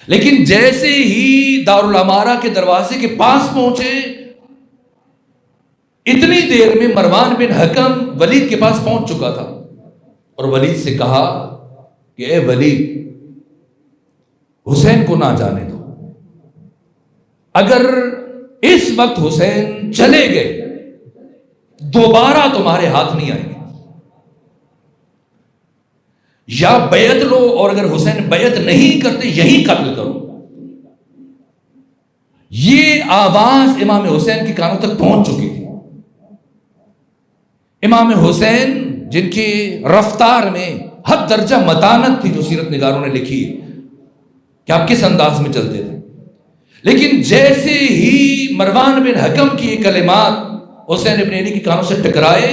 لیکن جیسے ہی دارالعمارہ کے دروازے کے پاس پہنچے، اتنی دیر میں مروان بن حکم ولید کے پاس پہنچ چکا تھا اور ولید سے کہا کہ اے ولید، حسین کو نہ جانے دو. اگر اس وقت حسین چلے گئے دوبارہ تمہارے ہاتھ نہیں آئیں گے. یا بیعت لو، اور اگر حسین بیعت نہیں کرتے یہی قتل کرو. یہ آواز امام حسین کے کانوں تک پہنچ چکی تھی. امام حسین جن کی رفتار میں حد درجہ متانت تھی، جو سیرت نگاروں نے لکھی کہ آپ کس انداز میں چلتے تھے. لیکن جیسے ہی مروان بن حکم کی یہ کلمات حسین ابن علی کی کانوں سے ٹکرائے،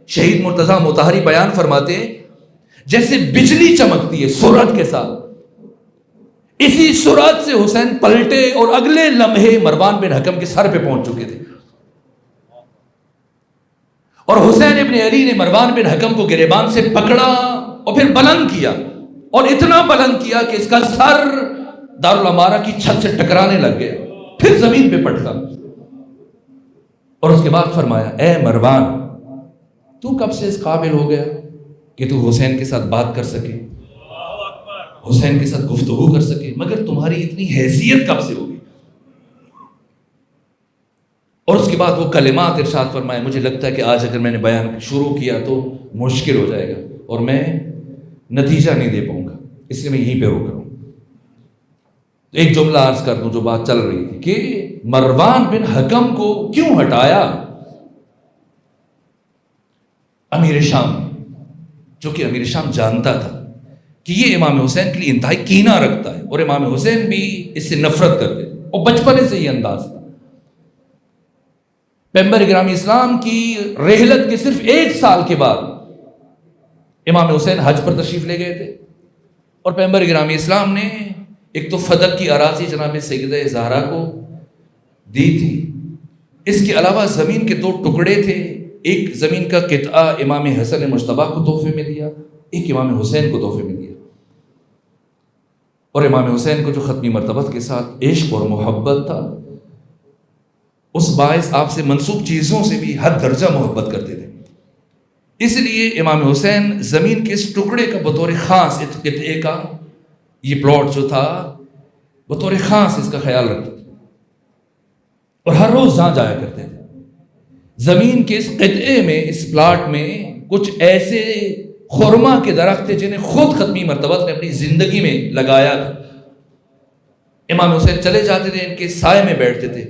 شہید مرتضیٰ مطہری بیان فرماتے ہیں جیسے بجلی چمکتی ہے سرعت کے ساتھ، اسی سرعت سے حسین پلٹے اور اگلے لمحے مروان بن حکم کے سر پہ پہنچ چکے تھے. اور حسین ابن علی نے مروان بن حکم کو گریبان سے پکڑا اور پھر بلند کیا، اور اتنا بلند کیا کہ اس کا سر دارالعمارہ کی چھت سے ٹکرانے لگ گیا، پھر زمین پہ پٹکا. اور اس کے بعد فرمایا اے مروان، تو کب سے اس قابل ہو گیا کہ تو حسین کے ساتھ بات کر سکے، حسین کے ساتھ گفتگو کر سکے، مگر تمہاری اتنی حیثیت کب سے ہوگی. اور اس کے بعد وہ کلمات ارشاد فرمائے. مجھے لگتا ہے کہ آج اگر میں نے بیان شروع کیا تو مشکل ہو جائے گا اور میں نتیجہ نہیں دے پاؤں گا، اس لیے میں یہیں پہ روک رہا ہوں. ایک جملہ عرض کر دوں جو بات چل رہی تھی کہ مروان بن حکم کو کیوں ہٹایا امیر شام نے، جو کہ امیر شام جانتا تھا کہ یہ امام حسین کے لیے انتہائی کینہ رکھتا ہے، اور امام حسین بھی اس سے نفرت کرتے تھے، اور بچپنے سے یہ انداز تھا. پیغمبر گرامی اسلام کی رحلت کے صرف 1 سال کے بعد امام حسین حج پر تشریف لے گئے تھے، اور پیغمبر گرامی اسلام نے ایک تو فدق کی اراضی جناب سیدہ زہرا کو دی تھی. اس کے علاوہ زمین کے 2 ٹکڑے تھے، ایک زمین کا قطعہ امام حسن مجتبیٰ کو تحفے میں دیا، ایک امام حسین کو تحفے میں دیا. اور امام حسین کو جو ختمی مرتبت کے ساتھ عشق اور محبت تھا، اس باعث آپ سے منسوب چیزوں سے بھی حد درجہ محبت کرتے تھے. اس لیے امام حسین زمین کے اس ٹکڑے کا بطور خاص، اس قطعے کا یہ پلاٹ جو تھا بطور خاص اس کا خیال رکھتے تھے، اور ہر روز جہاں جایا کرتے تھے. زمین کے اس قطعے میں، اس پلاٹ میں کچھ ایسے خرما کے درخت تھے جنہیں خود ختمی مرتبت نے اپنی زندگی میں لگایا تھا. امام حسین چلے جاتے تھے، ان کے سائے میں بیٹھتے تھے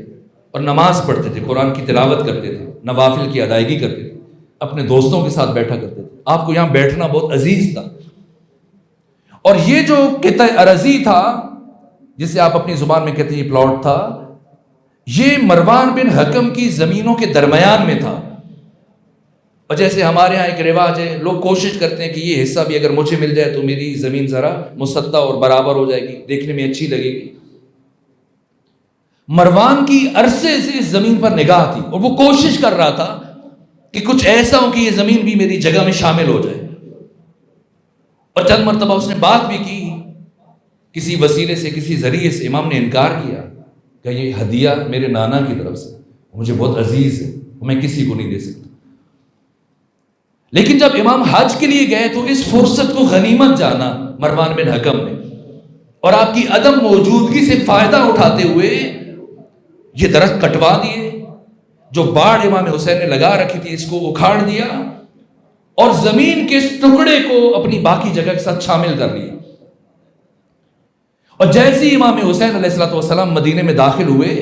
اور نماز پڑھتے تھے، قرآن کی تلاوت کرتے تھے، نوافل کی ادائیگی کرتے تھے، اپنے دوستوں کے ساتھ بیٹھا کرتے تھے. آپ کو یہاں بیٹھنا بہت عزیز تھا. اور یہ جو قطع ارضی تھا جسے آپ اپنی زبان میں کہتے ہیں یہ پلاٹ تھا، یہ مروان بن حکم کی زمینوں کے درمیان میں تھا. اور جیسے ہمارے ہاں ایک رواج ہے، لوگ کوشش کرتے ہیں کہ یہ حصہ بھی اگر مجھے مل جائے تو میری زمین ذرا مسطح اور برابر ہو جائے گی، دیکھنے میں اچھی لگے گی. مروان کی عرصے سے اس زمین پر نگاہ تھی، اور وہ کوشش کر رہا تھا کہ کچھ ایسا ہو کہ یہ زمین بھی میری جگہ میں شامل ہو جائے. اور چند مرتبہ اس نے بات بھی کی کسی وسیلے سے کسی ذریعے سے امام نے انکار کیا کہ یہ ہدیہ میرے نانا کی طرف سے مجھے بہت عزیز ہے، میں کسی کو نہیں دے سکتا. لیکن جب امام حج کے لیے گئے تو اس فرصت کو غنیمت جانا مروان بن حکم نے، اور آپ کی عدم موجودگی سے فائدہ اٹھاتے ہوئے یہ درخت کٹوا دیے. جو باڑ امام حسین نے لگا رکھی تھی اس کو اکھاڑ دیا اور زمین کے اس ٹکڑے کو اپنی باقی جگہ کے ساتھ شامل کر لیا. اور جیسے ہی امام حسین علیہ الصلوۃ والسلام مدینے میں داخل ہوئے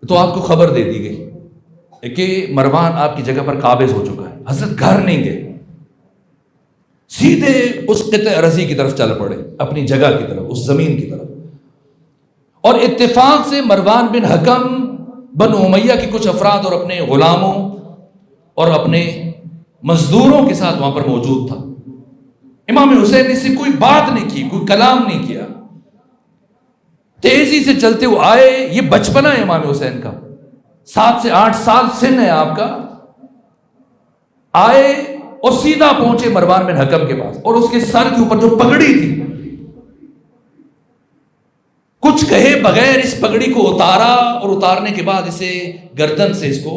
تو آپ کو خبر دے دی گئی کہ مروان آپ کی جگہ پر قابض ہو چکا ہے. حضرت گھر نہیں گئے، سیدھے اس قطع ارضی کی طرف چل پڑے، اپنی جگہ کی طرف، اس زمین کی طرف. اور اتفاق سے مروان بن حکم بنو امیہ کے کچھ افراد اور اپنے غلاموں اور اپنے مزدوروں کے ساتھ وہاں پر موجود تھا. امام حسین نے اس سے کوئی بات نہیں کی، کوئی کلام نہیں کیا. تیزی سے چلتے ہوئے آئے. یہ بچپنا ہے امام حسین کا، 7 سے 8 سال سن ہے آپ کا. آئے اور سیدھا پہنچے مروان بن حکم کے پاس، اور اس کے سر کے اوپر جو پگڑی تھی، کچھ کہے بغیر اس پگڑی کو اتارا، اور اتارنے کے بعد اسے گردن سے اس کو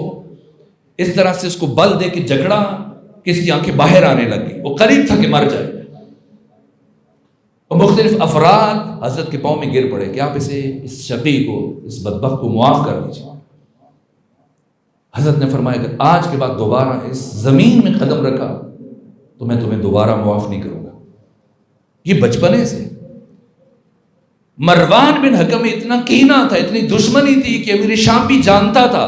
اس طرح سے اس کو بل دے کے جکڑا کہ اس کی آنکھیں باہر آنے لگی. وہ قریب تھا کہ مر جائے. اور مختلف افراد حضرت کے پاؤں میں گر پڑے کہ آپ اسے، اس شقی کو، اس بدبخت کو معاف کر دیجیے. حضرت نے فرمایا کہ آج کے بعد دوبارہ اس زمین میں قدم رکھا تو میں تمہیں دوبارہ معاف نہیں کروں گا. یہ بچپنے سے مروان بن حکم میں اتنا کینہ تھا، اتنی دشمنی تھی کہ امیر شام بھی جانتا تھا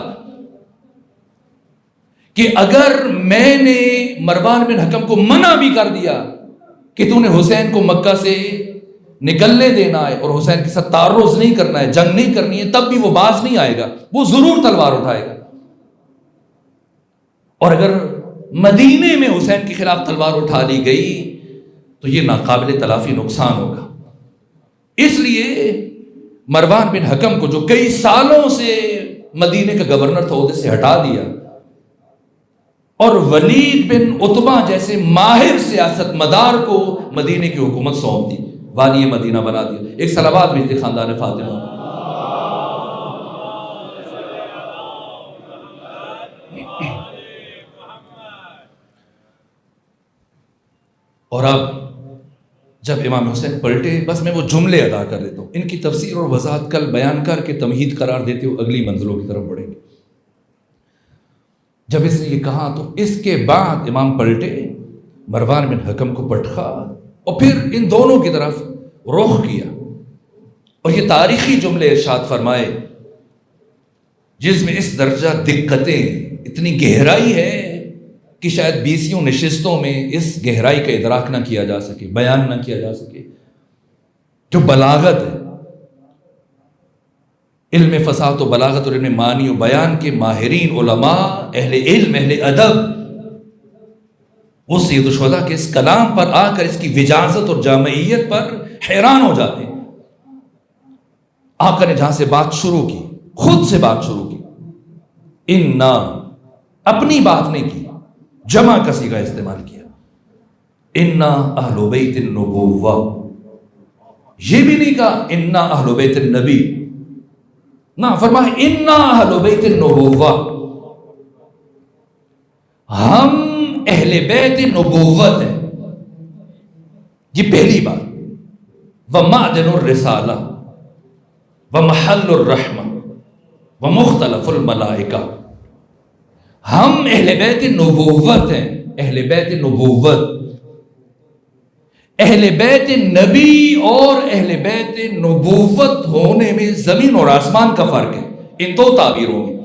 کہ اگر میں نے مروان بن حکم کو منع بھی کر دیا کہ تو نے حسین کو مکہ سے نکلنے دینا ہے اور حسین کے ساتھ تعرض نہیں کرنا ہے، جنگ نہیں کرنی ہے، تب بھی وہ باز نہیں آئے گا، وہ ضرور تلوار اٹھائے گا. اور اگر مدینے میں حسین کے خلاف تلوار اٹھا لی گئی تو یہ ناقابل تلافی نقصان ہوگا. اس لیے مروان بن حکم کو جو کئی سالوں سے مدینے کا گورنر تھا عہدے سے ہٹا دیا، اور ولید بن عتبہ جیسے ماہر سیاست مدار کو مدینے کی حکومت سونپ دی، والی مدینہ بنا دیا. ایک صلوات بھیجتے خاندان فاطمہ. اور اب جب امام حسین پلٹے، بس میں وہ جملے ادا کر دیتا ہوں، ان کی تفسیر اور وضاحت کل بیان کر کے تمہید قرار دیتے ہوئے اگلی منزلوں کی طرف بڑھیں گے. جب اس نے یہ کہا تو اس کے بعد امام پلٹے، مروان بن حکم کو پٹخا اور پھر ان دونوں کی طرف رخ کیا. اور یہ تاریخی جملے ارشاد فرمائے جس میں اس درجہ دقتیں، اتنی گہرائی ہے کہ شاید 20 نشستوں میں اس گہرائی کا ادراک نہ کیا جا سکے، بیان نہ کیا جا سکے. جو بلاغت ہے، علم فصاحت و بلاغت اور علم معنی و بیان کے ماہرین علماء، اہل علم، اہل ادب، وہ سید الشہداء کے اس کلام پر آ کر اس کی وجازت اور جامعیت پر حیران ہو جاتے ہیں. آقا نے جہاں سے بات شروع کی، خود سے بات شروع کی. انا، اپنی بات نہیں کی، جمع کا صیغہ استعمال کیا. انا اہل بیت النبوہ، یہ بھی نہیں کہا انا اہل بیت النبی، نہ فرمایا انا اہل بیت النبوہ، ہم اہل بیت نبوت ہیں. یہ پہلی بات. ومعدن الرسالہ ومحل الرحمہ ومختلف الملائکہ، ہم اہل بیت نبوت ہیں. اہل بیت نبوت، اہل بیت نبی اور اہل بیت نبوت ہونے میں زمین اور آسمان کا فرق ہے. ان دو تعبیروں میں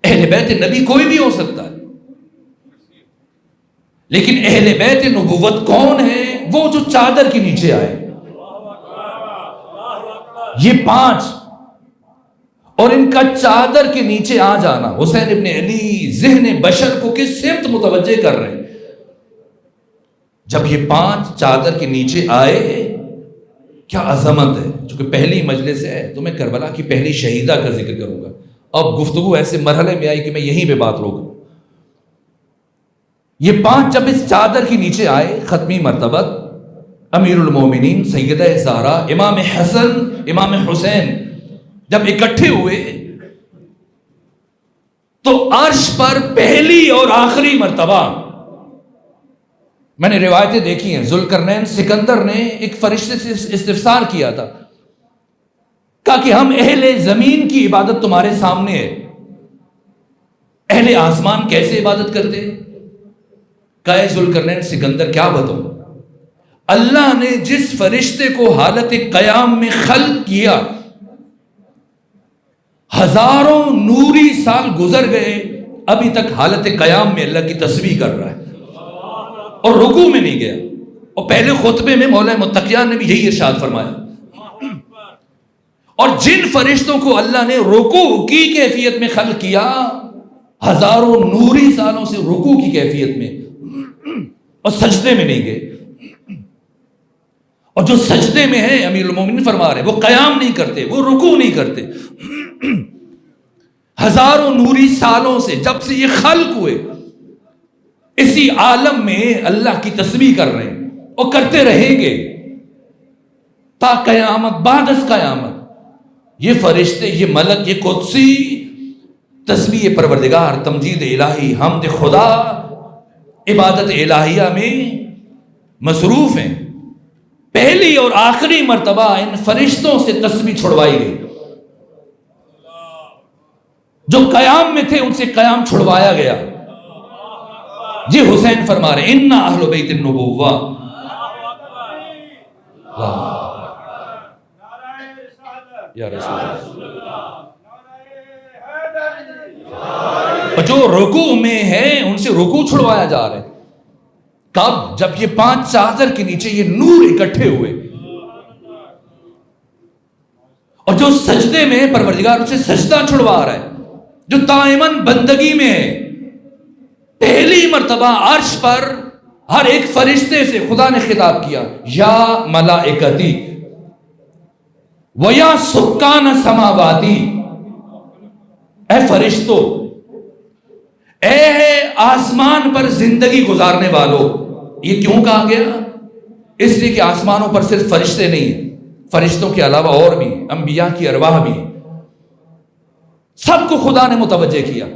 اہل بیت نبی کوئی بھی ہو سکتا ہے، لیکن اہل بیت نبوت کون ہے؟ وہ جو چادر کے نیچے آئے. یہ 5، اور ان کا چادر کے نیچے آ جانا. حسین ابن علی ذہن بشر کو کس سمت متوجہ کر رہے ہیں؟ جب یہ 5 چادر کے نیچے آئے، کیا عظمت ہے. چونکہ پہلی مجلس ہے تو میں کربلا کی پہلی شہیدہ کا ذکر کروں گا. اب گفتگو ایسے مرحلے میں آئی کہ میں یہیں پہ بات روکوں. یہ 5 جب اس چادر کے نیچے آئے، ختمی مرتبہ، امیر المومنین سیدہ زہرا، امام حسن، امام حسین جب اکٹھے ہوئے تو عرش پر پہلی اور آخری مرتبہ، میں نے روایتیں دیکھی ہیں، ذوالقرنین سکندر نے ایک فرشتے سے استفسار کیا تھا، کہا کہ ہم اہل زمین کی عبادت تمہارے سامنے ہے، اہل آسمان کیسے عبادت کرتے؟ کہا اے ذوالقرنین سکندر کیا بتاؤں، اللہ نے جس فرشتے کو حالت قیام میں خلق کیا، ہزاروں نوری سال گزر گئے، ابھی تک حالت قیام میں اللہ کی تسبیح کر رہا ہے اور رکوع میں نہیں گیا۔ اور پہلے خطبے میں مولا متقیان نے بھی یہی ارشاد فرمایا۔ اور جن فرشتوں کو اللہ نے رکوع کی کیفیت میں خلق کیا، ہزاروں نوری سالوں سے رکوع کی کیفیت میں اور سجدے میں نہیں گئے، اور جو سجدے میں ہیں امیر المومنین فرما رہے وہ قیام نہیں کرتے، وہ رکوع نہیں کرتے، ہزاروں نوری سالوں سے جب سے یہ خلق ہوئے اسی عالم میں اللہ کی تسبیح کر رہے ہیں اور کرتے رہیں گے تا قیامت، بعد از قیامت۔ یہ فرشتے، یہ ملک، یہ قدسی تسبیح پروردگار، تمجید الہی، حمد خدا، عبادت الہیہ میں مصروف ہیں۔ پہلی اور آخری مرتبہ ان فرشتوں سے تسبیح چھڑوائی گئی، جو قیام میں تھے ان سے قیام چھڑوایا گیا۔ جی حسین فرما رہے اِنَّ اہل بیت النبوہ، یا رسول اللہ، جو رکوع میں ہیں ان سے رکوع چھڑوایا جا رہا ہے۔ کب؟ جب یہ 5 چادر کے نیچے یہ نور اکٹھے ہوئے، اور جو سجدے میں پروردگار ان سے سجدہ چھڑوا رہا ہے، جو دائماً بندگی میں ہے۔ پہلی مرتبہ عرش پر ہر ایک فرشتے سے خدا نے خطاب کیا، یا ملائکتی وَيَا سُكَّانَ سَمَاوَاتِ، اے فرشتوں، اے آسمان پر زندگی گزارنے والوں۔ یہ کیوں کہا گیا؟ اس لیے کہ آسمانوں پر صرف فرشتے نہیں ہیں، فرشتوں کے علاوہ اور بھی ہیں، انبیاء کی ارواح بھی ہیں، سب کو خدا نے متوجہ کیا۔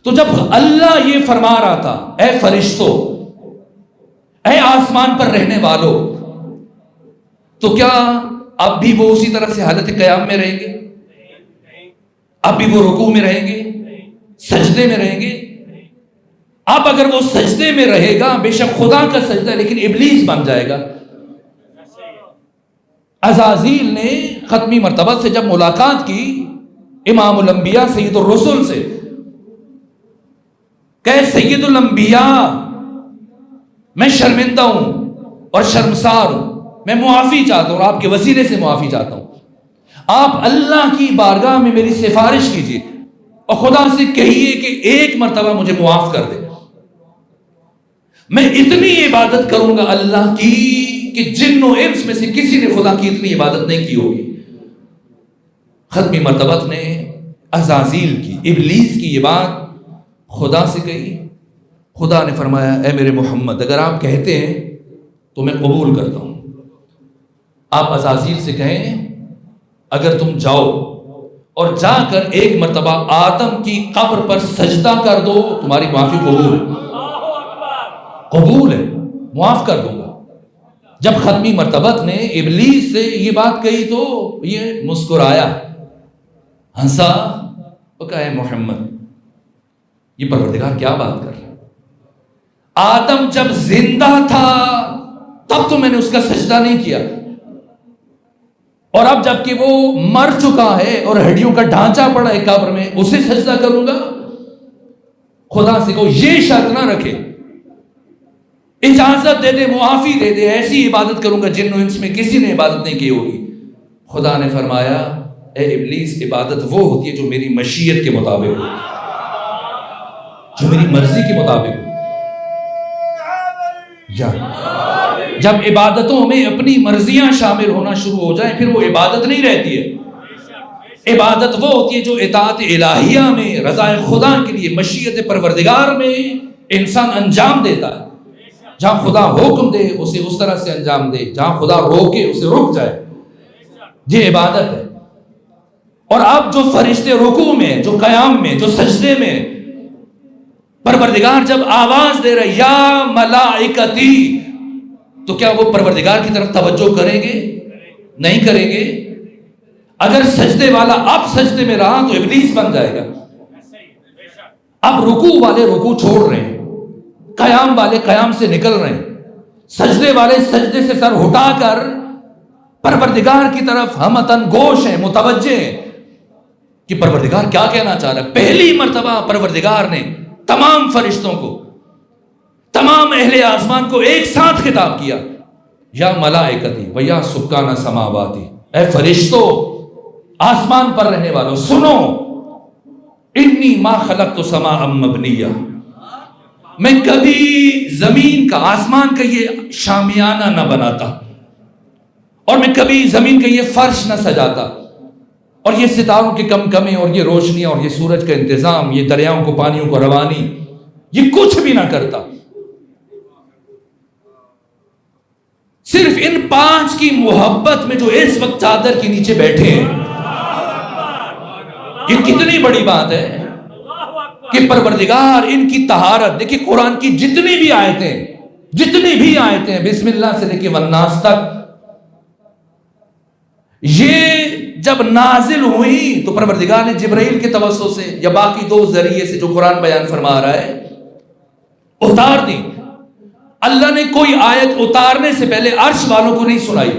تو جب اللہ یہ فرما رہا تھا اے فرشتوں، اے آسمان پر رہنے والوں، تو کیا اب بھی وہ اسی طرح سے حالت قیام میں رہیں گے؟ اب بھی وہ رکوع میں رہیں گے، سجدے میں رہیں گے؟ اب اگر وہ سجدے میں رہے گا، بے شک خدا کا سجدہ، لیکن ابلیس بن جائے گا۔ عزازیل نے ختمی مرتبہ سے جب ملاقات کی امام الانبیاء سید الرسل سے، کہ سید الانبیاء میں شرمندہ ہوں اور شرمسار ہوں، میں معافی چاہتا ہوں، آپ کے وسیلے سے معافی چاہتا ہوں، آپ اللہ کی بارگاہ میں میری سفارش کیجیے اور خدا سے کہیے کہ ایک مرتبہ مجھے معاف کر دے۔ میں اتنی عبادت کروں گا اللہ کی کہ جن و انس میں سے کسی نے خدا کی اتنی عبادت نہیں کی ہوگی۔ ختمی مرتبہ نے عزازیل کی، ابلیس کی یہ بات خدا سے کہی، خدا نے فرمایا اے میرے محمد، اگر آپ کہتے ہیں تو میں قبول کرتا ہوں۔ آپ عزازیل سے کہیں اگر تم جاؤ اور جا کر ایک مرتبہ آدم کی قبر پر سجدہ کر دو، تمہاری معافی قبول ہے، قبول ہے، معاف کر دوں گا۔ جب ختمی مرتبہ نے ابلیس سے یہ بات کہی تو یہ مسکرایا، ہنسا، وہ کہا اے محمد، یہ پروردگار کیا بات کر رہا ہے؟ آدم جب زندہ تھا تب تو میں نے اس کا سجدہ نہیں کیا، اور اب جب کہ وہ مر چکا ہے اور ہڈیوں کا ڈھانچہ پڑا ہے قبر میں، اسے سجدہ کروں گا؟ خدا سے کہو یہ شرط نہ رکھے، اجازت دے دے، معافی دے دے، ایسی عبادت کروں گا جن و انس میں کسی نے عبادت نہیں کی ہوگی۔ خدا نے فرمایا اے ابلیس، عبادت وہ ہوتی ہے جو میری مشیت کے مطابق ہو، جو میری مرضی کے مطابق ہو۔ جب عبادتوں میں اپنی مرضیاں شامل ہونا شروع ہو جائیں پھر وہ عبادت نہیں رہتی ہے۔ عبادت وہ ہوتی ہے جو اطاعت الہیہ میں، رضا خدا کے لیے، مشیت پروردگار میں انسان انجام دیتا ہے۔ جہاں خدا حکم دے اسے اس طرح سے انجام دے، جہاں خدا روکے اسے رک جائے، یہ عبادت ہے۔ اور اب جو فرشتے رکوع میں، جو قیام میں، جو سجدے میں، پروردگار جب آواز دے رہے یا ملائکتی، تو کیا وہ پروردگار کی طرف توجہ کریں گے؟ نہیں کریں گے۔ اگر سجدے والا اب سجدے میں رہا تو ابلیس بن جائے گا۔ اب رکوع والے رکوع چھوڑ رہے ہیں، قیام والے قیام سے نکل رہے ہیں، سجدے والے سجدے سے سر اٹھا کر پروردگار کی طرف ہمتن گوش ہیں، متوجہ ہیں کہ پروردگار کیا کہنا چاہ رہا ہے۔ پہلی مرتبہ پروردگار نے تمام فرشتوں کو، تمام اہل آسمان کو ایک ساتھ خطاب کیا، یا ملائکتی و یا سکان سماواتی، اے فرشتوں، آسمان پر رہنے والوں، سنو، انی ما خلقت سماء مبنیہ، میں کبھی زمین کا، آسمان کا یہ شامیانہ نہ بناتا، اور میں کبھی زمین کا یہ فرش نہ سجاتا، اور یہ ستاروں کے کمکمے اور یہ روشنیاں اور یہ سورج کا انتظام، یہ دریاؤں کو، پانیوں کو روانی، یہ کچھ بھی نہ کرتا۔ صرف ان 5 کی محبت میں جو اس وقت چادر کے نیچے بیٹھے ہیں، یہ کتنی بڑی بات ہے کہ پروردگار ان کی طہارت، دیکھیں قرآن کی جتنی بھی آیتیں ہیں بسم اللہ سے لے کے والناس تک، یہ جب نازل ہوئی تو پروردگار نے جبرائیل کے توسط سے یا باقی 2 ذریعے سے جو قرآن بیان فرما رہا ہے اتار دی۔ اللہ نے کوئی آیت اتارنے سے پہلے عرش والوں کو نہیں سنائی،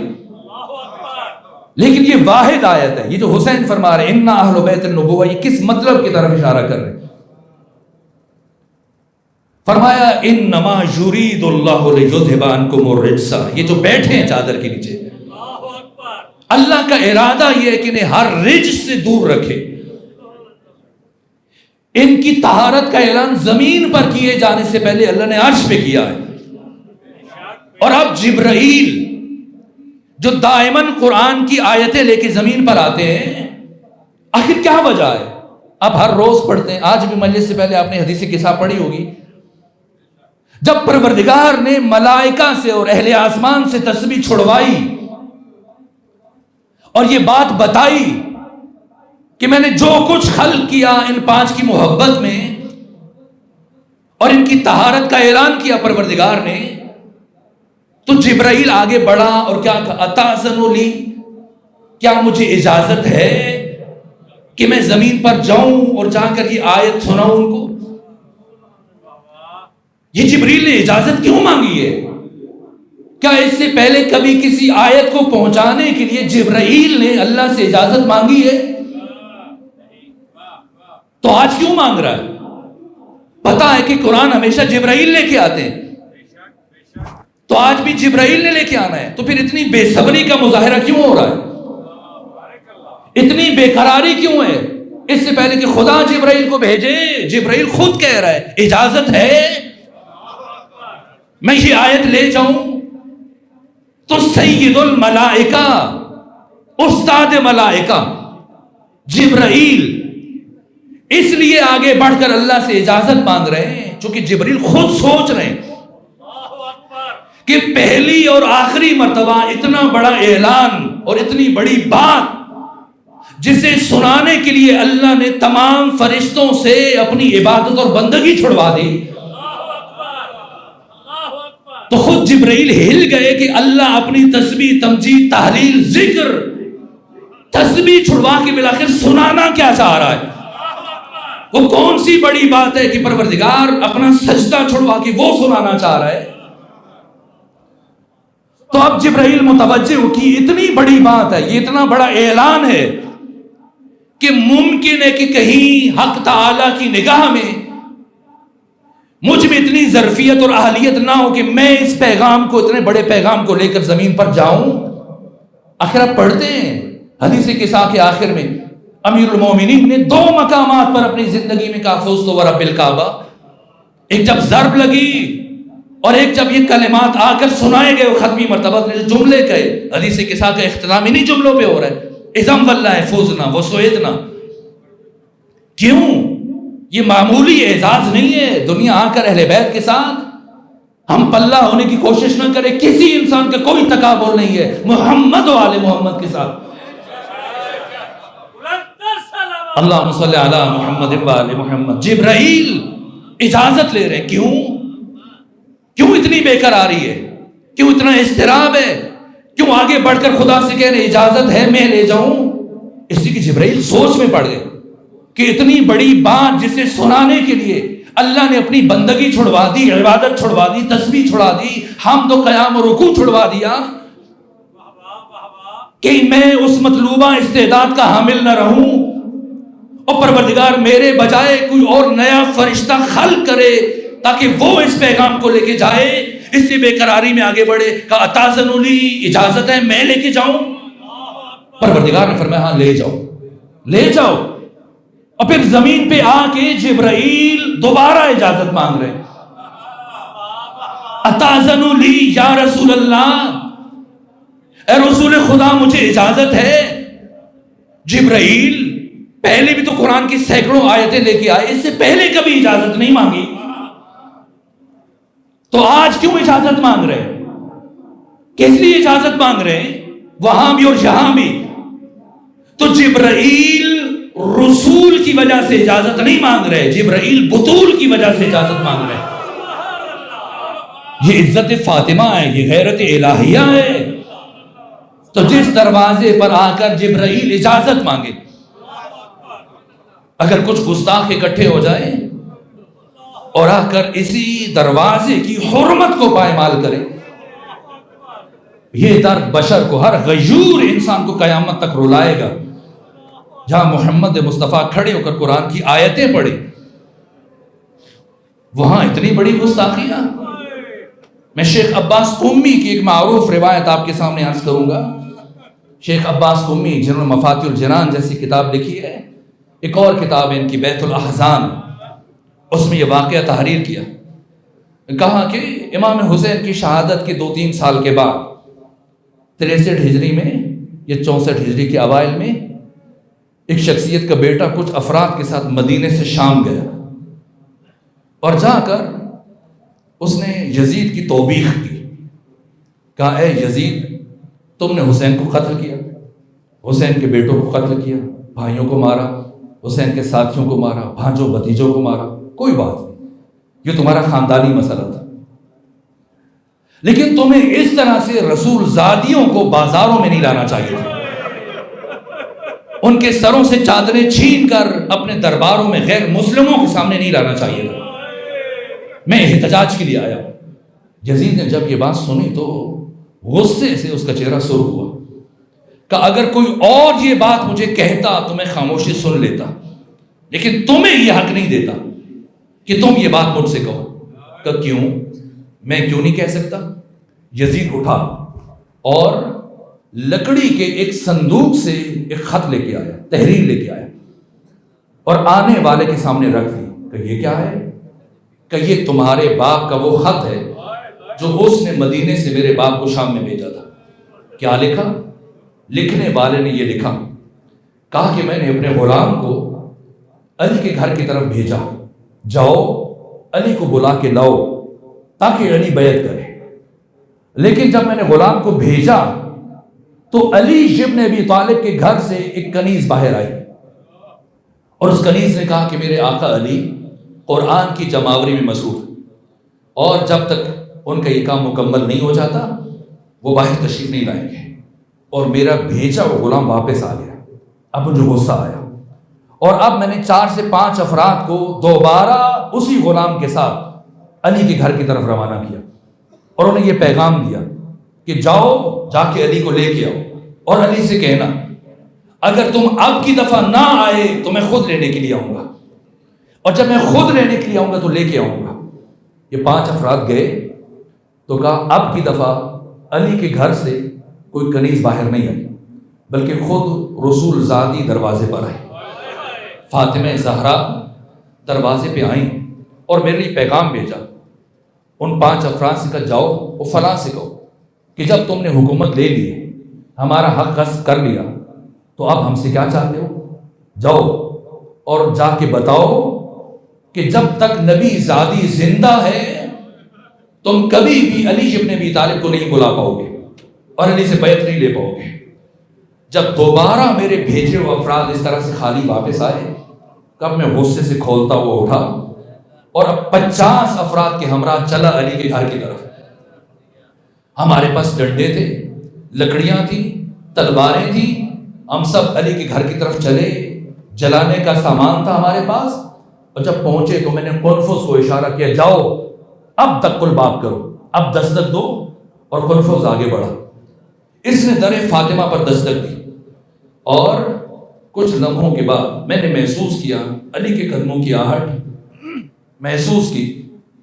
لیکن یہ واحد آیت ہے، یہ جو حسین فرما رہے ہیں اِنَّا أَهْلُ بَيْتِ النُّبُوَّةِ، یہ کس مطلب کی طرف اشارہ کر رہے ہیں؟ فرمایا اِنَّمَا يُرِيدُ اللَّهُ لِيُذْهِبَ عَنْكُمُ الرِّجْسَ، یہ جو بیٹھے ہیں چادر کے نیچے، اللہ کا ارادہ یہ ہے کہ انہیں ہر رجس سے دور رکھے۔ ان کی طہارت کا اعلان زمین پر کیے جانے سے پہلے اللہ نے عرش پہ کیا ہے، اور اب جبرائیل جو دائماً قرآن کی آیتیں لے کے زمین پر آتے ہیں، آخر کیا وجہ ہے؟ اب ہر روز پڑھتے ہیں، آج بھی مجلس سے پہلے آپ نے حدیث قصہ پڑھی ہوگی، جب پروردگار نے ملائکہ سے اور اہل آسمان سے تسبیح چھڑوائی اور یہ بات بتائی کہ میں نے جو کچھ خلق کیا ان 5 کی محبت میں، اور ان کی طہارت کا اعلان کیا پروردگار نے، تو جبرائیل آگے بڑھا اور کیا کہا، اتاذن لی، کیا مجھے اجازت ہے کہ میں زمین پر جاؤں اور جا کر یہ آیت سناؤں ان کو؟ یہ جبرائیل نے اجازت کیوں مانگی ہے؟ کیا اس سے پہلے کبھی کسی آیت کو پہنچانے کے لیے جبرائیل نے اللہ سے اجازت مانگی ہے؟ تو آج کیوں مانگ رہا ہے؟ پتا ہے کہ قرآن ہمیشہ جبرائیل لے کے آتے ہیں، تو آج بھی جبرائیل نے لے کے آنا ہے، تو پھر اتنی بے صبری کا مظاہرہ کیوں ہو رہا ہے؟ اتنی بے قراری کیوں ہے؟ اس سے پہلے کہ خدا جبرائیل کو بھیجے، جبرائیل خود کہہ رہا ہے اجازت ہے میں یہ آیت لے جاؤں؟ تو سید الملائکہ، استاد ملائکہ جبرائیل اس لیے آگے بڑھ کر اللہ سے اجازت مانگ رہے ہیں چونکہ جبرائیل خود سوچ رہے ہیں کہ پہلی اور آخری مرتبہ اتنا بڑا اعلان اور اتنی بڑی بات جسے سنانے کے لیے اللہ نے تمام فرشتوں سے اپنی عبادت اور بندگی چھڑوا دی، تو خود جبرائیل ہل گئے کہ اللہ اپنی تسبیح، تمجید، تحلیل، ذکر، تسبیح چھڑوا کے بالآخر سنانا کیا چاہ رہا ہے؟ وہ کون سی بڑی بات ہے کہ پروردگار اپنا سجدہ چھڑوا کے وہ سنانا چاہ رہا ہے؟ تو اب جبرائیل متوجہ ہو کہ اتنی بڑی بات ہے، یہ اتنا بڑا اعلان ہے کہ ممکن ہے کہ کہیں حق تعالیٰ کی نگاہ میں مجھ میں اتنی ظرفیت اور اہلیت نہ ہو کہ میں اس پیغام کو، اتنے بڑے پیغام کو لے کر زمین پر جاؤں۔ آخر آپ پڑھتے ہیں حدیث قصہ کے آخر میں امیر المومنین نے 2 مقامات پر اپنی زندگی میں کہا فزت ورب الکعبہ، ایک جب ضرب لگی اور ایک جب یہ کلمات آ کر سنائے گئے، وہ ختمی مرتبہ نے جو جملے کہے، حدیث قصہ کا اختتام انہی جملوں پہ ہو رہا ہے، اذم واللہ فوزنا وسعدنا۔ کیوں؟ یہ معمولی اعزاز نہیں ہے، دنیا آ کر اہل بیت کے ساتھ ہم پلہ ہونے کی کوشش نہ کریں. کسی انسان کا کوئی تکابر نہیں ہے محمد و آل محمد کے ساتھ. اللہم صلی علی محمد و آل محمد. جبرائیل اجازت لے رہے. کیوں اتنی بے قراری ہے؟ کیوں اتنا اضطراب ہے؟ کیوں آگے بڑھ کر خدا سے کہہ رہے اجازت ہے میں لے جاؤں؟ اس لیے کہ جبرائیل سوچ میں پڑ گئے کہ اتنی بڑی بات جسے سنانے کے لیے اللہ نے اپنی بندگی چھڑوا دی، عبادت چھڑوا دی، تسبیح چھڑوا دی، حمد و قیام و رکوع چھڑوا دیا کہ میں اس مطلوبہ استعداد کا حامل نہ رہوں اور پروردگار میرے بجائے کوئی اور نیا فرشتہ خلق کرے تاکہ وہ اس پیغام کو لے کے جائے. اس سے بے قراری میں آگے بڑھے. کہا اتاذن لی، اجازت ہے میں لے کے جاؤں؟ پروردگار نے فرمایا ہاں لے جاؤ، لے جاؤ. اور پھر زمین پہ آ کے جبرائیل دوبارہ اجازت مانگ رہے. اتاذن لی یا رسول اللہ، اے رسول خدا مجھے اجازت ہے. جبرائیل پہلے بھی تو قرآن کی سینکڑوں آیتیں لے کے آئے، اس سے پہلے کبھی اجازت نہیں مانگی، تو آج کیوں اجازت مانگ رہے ہیں؟ کس لیے اجازت مانگ رہے ہیں وہاں بھی اور یہاں بھی؟ تو جبرائیل رسول کی وجہ سے اجازت نہیں مانگ رہے، جبرائیل بطول کی وجہ سے اجازت مانگ رہے ہیں. یہ عزت فاطمہ ہے، یہ غیرت الہیہ ہے. تو جس دروازے پر آ کر جبرائیل اجازت مانگے، اگر کچھ گستاخ اکٹھے ہو جائیں اور آ کر اسی دروازے کی حرمت کو پائمال کریں، یہ در بشر کو، ہر غیور انسان کو قیامت تک رلائے گا. جہاں محمد مصطفیٰ کھڑے ہو کر قرآن کی آیتیں پڑھیں، وہاں اتنی بڑی گستاخیاں. میں شیخ عباس قمی کی ایک معروف روایت آپ کے سامنے عرض کروں گا. شیخ عباس قمی جنہوں نے مفاتیح الجنان جیسی کتاب لکھی ہے، ایک اور کتاب ہے ان کی بیت الاحزان، اس میں یہ واقعہ تحریر کیا. کہا کہ امام حسین کی شہادت کے 2-3 سال کے بعد 63 ہجری میں یا 64 ہجری کے اوائل میں ایک شخصیت کا بیٹا کچھ افراد کے ساتھ مدینے سے شام گیا اور جا کر اس نے یزید کی توبیخ کی. کہا اے یزید، تم نے حسین کو قتل کیا، حسین کے بیٹوں کو قتل کیا، بھائیوں کو مارا، حسین کے ساتھیوں کو مارا، بھانجوں بھتیجوں کو مارا، کوئی بات نہیں، یہ تمہارا خاندانی مسئلہ تھا، لیکن تمہیں اس طرح سے رسول زادیوں کو بازاروں میں نہیں لانا چاہیے تھا. ان کے سروں سے چادریں چھین کر اپنے درباروں میں غیر مسلموں کے سامنے نہیں لانا چاہیے تھا. میں احتجاج کے لیے آیا ہوں. یزید نے جب یہ بات سنی تو غصے سے اس کا چہرہ سرخ ہوا. کہ اگر کوئی اور یہ بات مجھے کہتا تو میں خاموشی سن لیتا، لیکن تمہیں یہ حق نہیں دیتا کہ تم یہ بات مجھ سے کہو. کہ کیوں؟ میں کیوں نہیں کہہ سکتا؟ یزید اٹھا اور لکڑی کے ایک صندوق سے ایک خط لے کے آیا، تحریر لے کے آیا اور آنے والے کے سامنے رکھ دی. کہ یہ کیا ہے؟ کہ یہ تمہارے باپ کا وہ خط ہے جو اس نے مدینے سے میرے باپ کو شام میں بھیجا تھا. کیا لکھا؟ لکھنے والے نے یہ لکھا، کہا کہ میں نے اپنے غلام کو علی کے گھر کی طرف بھیجا، جاؤ علی کو بلا کے لاؤ تاکہ علی بیعت کرے. لیکن جب میں نے غلام کو بھیجا تو علی ابن ابی طالب کے گھر سے ایک کنیز باہر آئی اور اس کنیز نے کہا کہ میرے آقا علی قرآن کی جماوری میں مصروف اور جب تک ان کا یہ کام مکمل نہیں ہو جاتا وہ باہر تشریف نہیں لائیں گے. اور میرا بھیجا وہ غلام واپس آ گیا. اب مجھے غصہ آیا اور اب میں نے 4 سے 5 افراد کو دوبارہ اسی غلام کے ساتھ علی کے گھر کی طرف روانہ کیا اور انہیں یہ پیغام دیا کہ جاؤ جا کے علی کو لے کے آؤ اور علی سے کہنا اگر تم اب کی دفعہ نہ آئے تو میں خود لینے کے لیے آؤں گا، اور جب میں خود لینے کے لیے آؤں گا تو لے کے آؤں گا. یہ 5 افراد گئے تو کہا اب کی دفعہ علی کے گھر سے کوئی کنیز باہر نہیں آئی بلکہ خود رسول زادی دروازے پر آئی. فاطمہ زہرا دروازے پہ آئیں اور میرے لیے پیغام بھیجا. ان 5 افراد سے کہا جاؤ وہ فلاں سے کہو کہ جب تم نے حکومت لے لی، ہمارا حق غصب کر لیا، تو اب ہم سے کیا چاہتے ہو؟ جاؤ اور جا کے بتاؤ کہ جب تک نبی زادی زندہ ہے تم کبھی بھی علی ابن ابی طالب کو نہیں بلا پاؤ گے اور علی سے بیعت نہیں لے پاؤ گے۔ جب دوبارہ میرے بھیجے ہوئے افراد اس طرح سے خالی واپس آئے، کب میں غصے سے کھولتا ہوا اٹھا اور اب 50 افراد کے ہمراہ چلا علی کے گھر کی طرف۔ ہمارے پاس ڈنڈے تھے، لکڑیاں تھیں، تلواریں تھیں، ہم سب علی کے گھر کی طرف چلے، جلانے کا سامان تھا ہمارے پاس، اور جب پہنچے تو میں نے قنفذ کو اشارہ کیا، جاؤ اب تک الباب کرو، اب دستک دو، اور قنفذ آگے بڑھا۔ اس نے در فاطمہ پر دستک دی اور کچھ لمحوں کے بعد میں نے محسوس کیا علی کے قدموں کی آہٹ، محسوس کی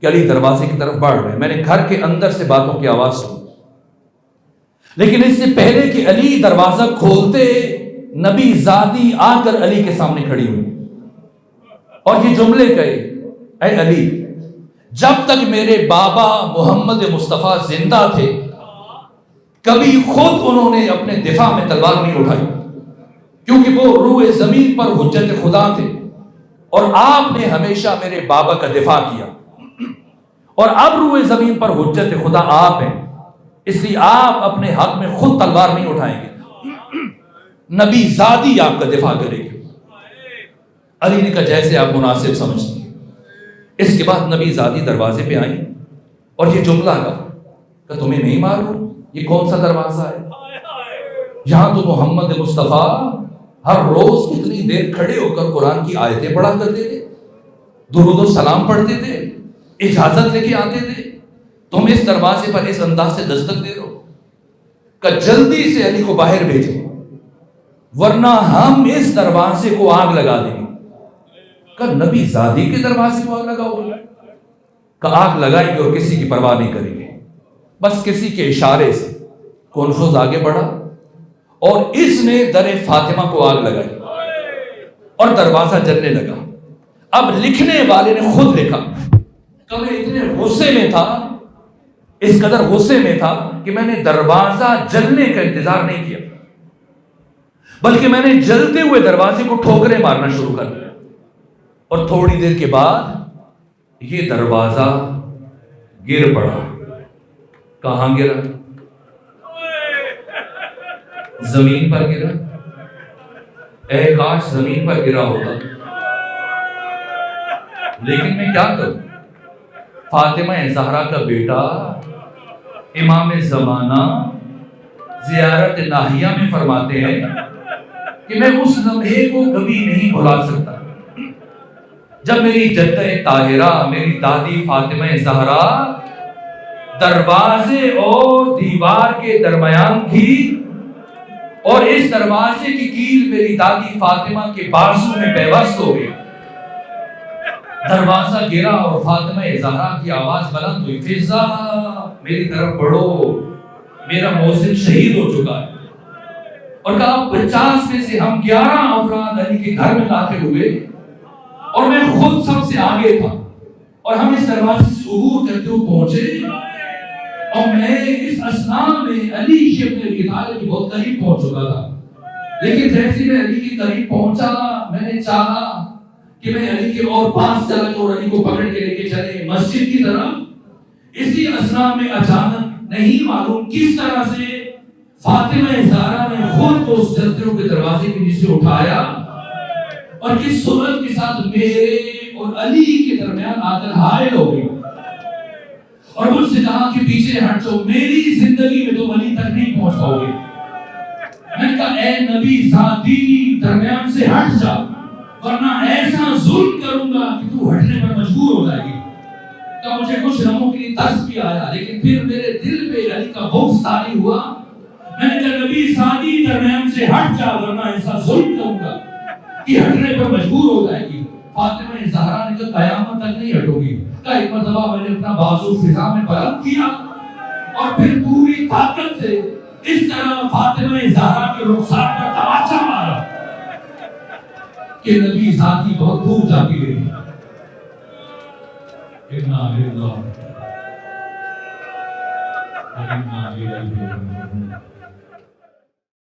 کہ علی دروازے کی طرف بڑھ رہے۔ میں نے گھر کے اندر سے باتوں کی آواز سنی، لیکن اس سے پہلے کہ علی دروازہ کھولتے، نبی زادی آ کر علی کے سامنے کھڑی ہوئی اور یہ جملے کہے، اے علی، جب تک میرے بابا محمد مصطفیٰ زندہ تھے کبھی خود انہوں نے اپنے دفاع میں تلوار نہیں اٹھائی، کیونکہ وہ روئے زمین پر حجت خدا تھے، اور آپ نے ہمیشہ میرے بابا کا دفاع کیا، اور اب روئے زمین پر حجت خدا آپ ہیں، اس لیے آپ اپنے حق میں خود تلوار نہیں اٹھائیں گے، نبی زادی آپ کا دفاع کرے گی۔ علی نے کہا جیسے آپ مناسب سمجھتی ہیں۔ اس کے بعد نبی زادی دروازے پہ آئیں اور یہ جملہ کہا کہ تمہیں نہیں معلوم یہ کون سا دروازہ ہے؟ یہاں تو محمد مصطفیٰ ہر روز کتنی دیر کھڑے ہو کر قرآن کی آیتیں پڑھا کرتے تھے، درود و سلام پڑھتے تھے، اجازت لے کے آتے تھے، تم اس دروازے پر اس انداز سے دستک دے رہو کہ جلدی سے علی کو باہر بھیجیں ورنہ ہم اس دروازے کو آگ لگا دیں گے۔ کہ نبی زادی کے دروازے کو آگ لگاؤ گے؟ کہ آگ لگائیں گے اور کسی کی پرواہ نہیں کریں گے۔ بس کسی کے اشارے سے قنفذ آگے بڑھا اور اس نے در فاطمہ کو آگ لگائی اور دروازہ جلنے لگا۔ اب لکھنے والے نے خود لکھا کہ میں اتنے غصے میں تھا، اس قدر غصے میں تھا کہ میں نے دروازہ جلنے کا انتظار نہیں کیا، بلکہ میں نے جلتے ہوئے دروازے کو ٹھوکریں مارنا شروع کر دیا، اور تھوڑی دیر کے بعد یہ دروازہ گر پڑا۔ کہاں گرا؟ زمین پر گرا۔ اے کاش زمین پر گرا ہوتا، لیکن میں کیا کروں؟ فاطمہ زہرا کا بیٹا امام زمانہ زیارت ناہیہ میں فرماتے ہیں کہ میں اس لمحے کو کبھی نہیں بھلا سکتا جب میری جدہ طاہرہ، میری دادی فاطمہ زہرا دروازے اور دیوار کے درمیان تھی، اور اس دروازے کی کیل میری دادی فاطمہ کے بازو میں پیوست ہو گئی۔ دروازہ گرا اور فاطمہ زہرا کی آواز بلند ہوئی، فضا میری طرف بڑھو، میرا محسن شہید ہو چکا ہے۔ اور کہا 50 میں سے ہم 11 افراد علی کے گھر میں داخل ہوئے اور میں خود سب سے آگے تھا، اور ہم اس دروازے سے عبور کرتے ہوئے پہنچے، اور میں اس اثناء میں علی ابن ابی طالب کے بہت قریب پہنچ چکا تھا، لیکن جیسے میں علی کے قریب پہنچا میں نے چاہا کہ میں علی کے اور پاس چلا جاؤں اور علی کو پکڑ کے لے کے چلے مسجد کی طرف۔ اسی اثناء میں اچانک نہیں معلوم کس طرح سے فاطمہ زہرا نے خود کو اس جلتے ہوئے دروازے کے نیچے اٹھایا اور کس سرعت کے ساتھ میرے اور علی کے درمیان آ کر حائل ہو گئی، اور مجھ سے کہا کہ پیچھے ہٹ جاؤ، میری زندگی میں تم علی تک نہیں پہنچ پاؤ گے۔ میں نے کہا اے نبی زادی درمیان سے ہٹ جا، ورنہ ایسا ظلم کروں گا کہ تو ہٹنے پر مجبور ہو جائے گی۔ تو مجھے کچھ لمحوں کے لیے ترس بھی آیا، لیکن پھر میرے دل پہ علی کا بغض طاری ہوا۔ میں نے کہا نبی زادی درمیان سے ہٹ جا، ورنہ ایسا ظلم کروں گا کہ ہٹنے پر مجبور ہو جائے گی۔ فاطمہ زہرا نے کہا قیامت تک نہیں ہٹو گی۔ ایک مرتبہ میں نے اپنا بازو فضا میں بلند کیا اور پھر پوری طاقت سے اس طرح فاطمہ زہرا کے رخسار پر تماچا مارا کہ نبی ذاتی بہت دور جا کے گئی۔ انا للہ و انا الیہ راجعون۔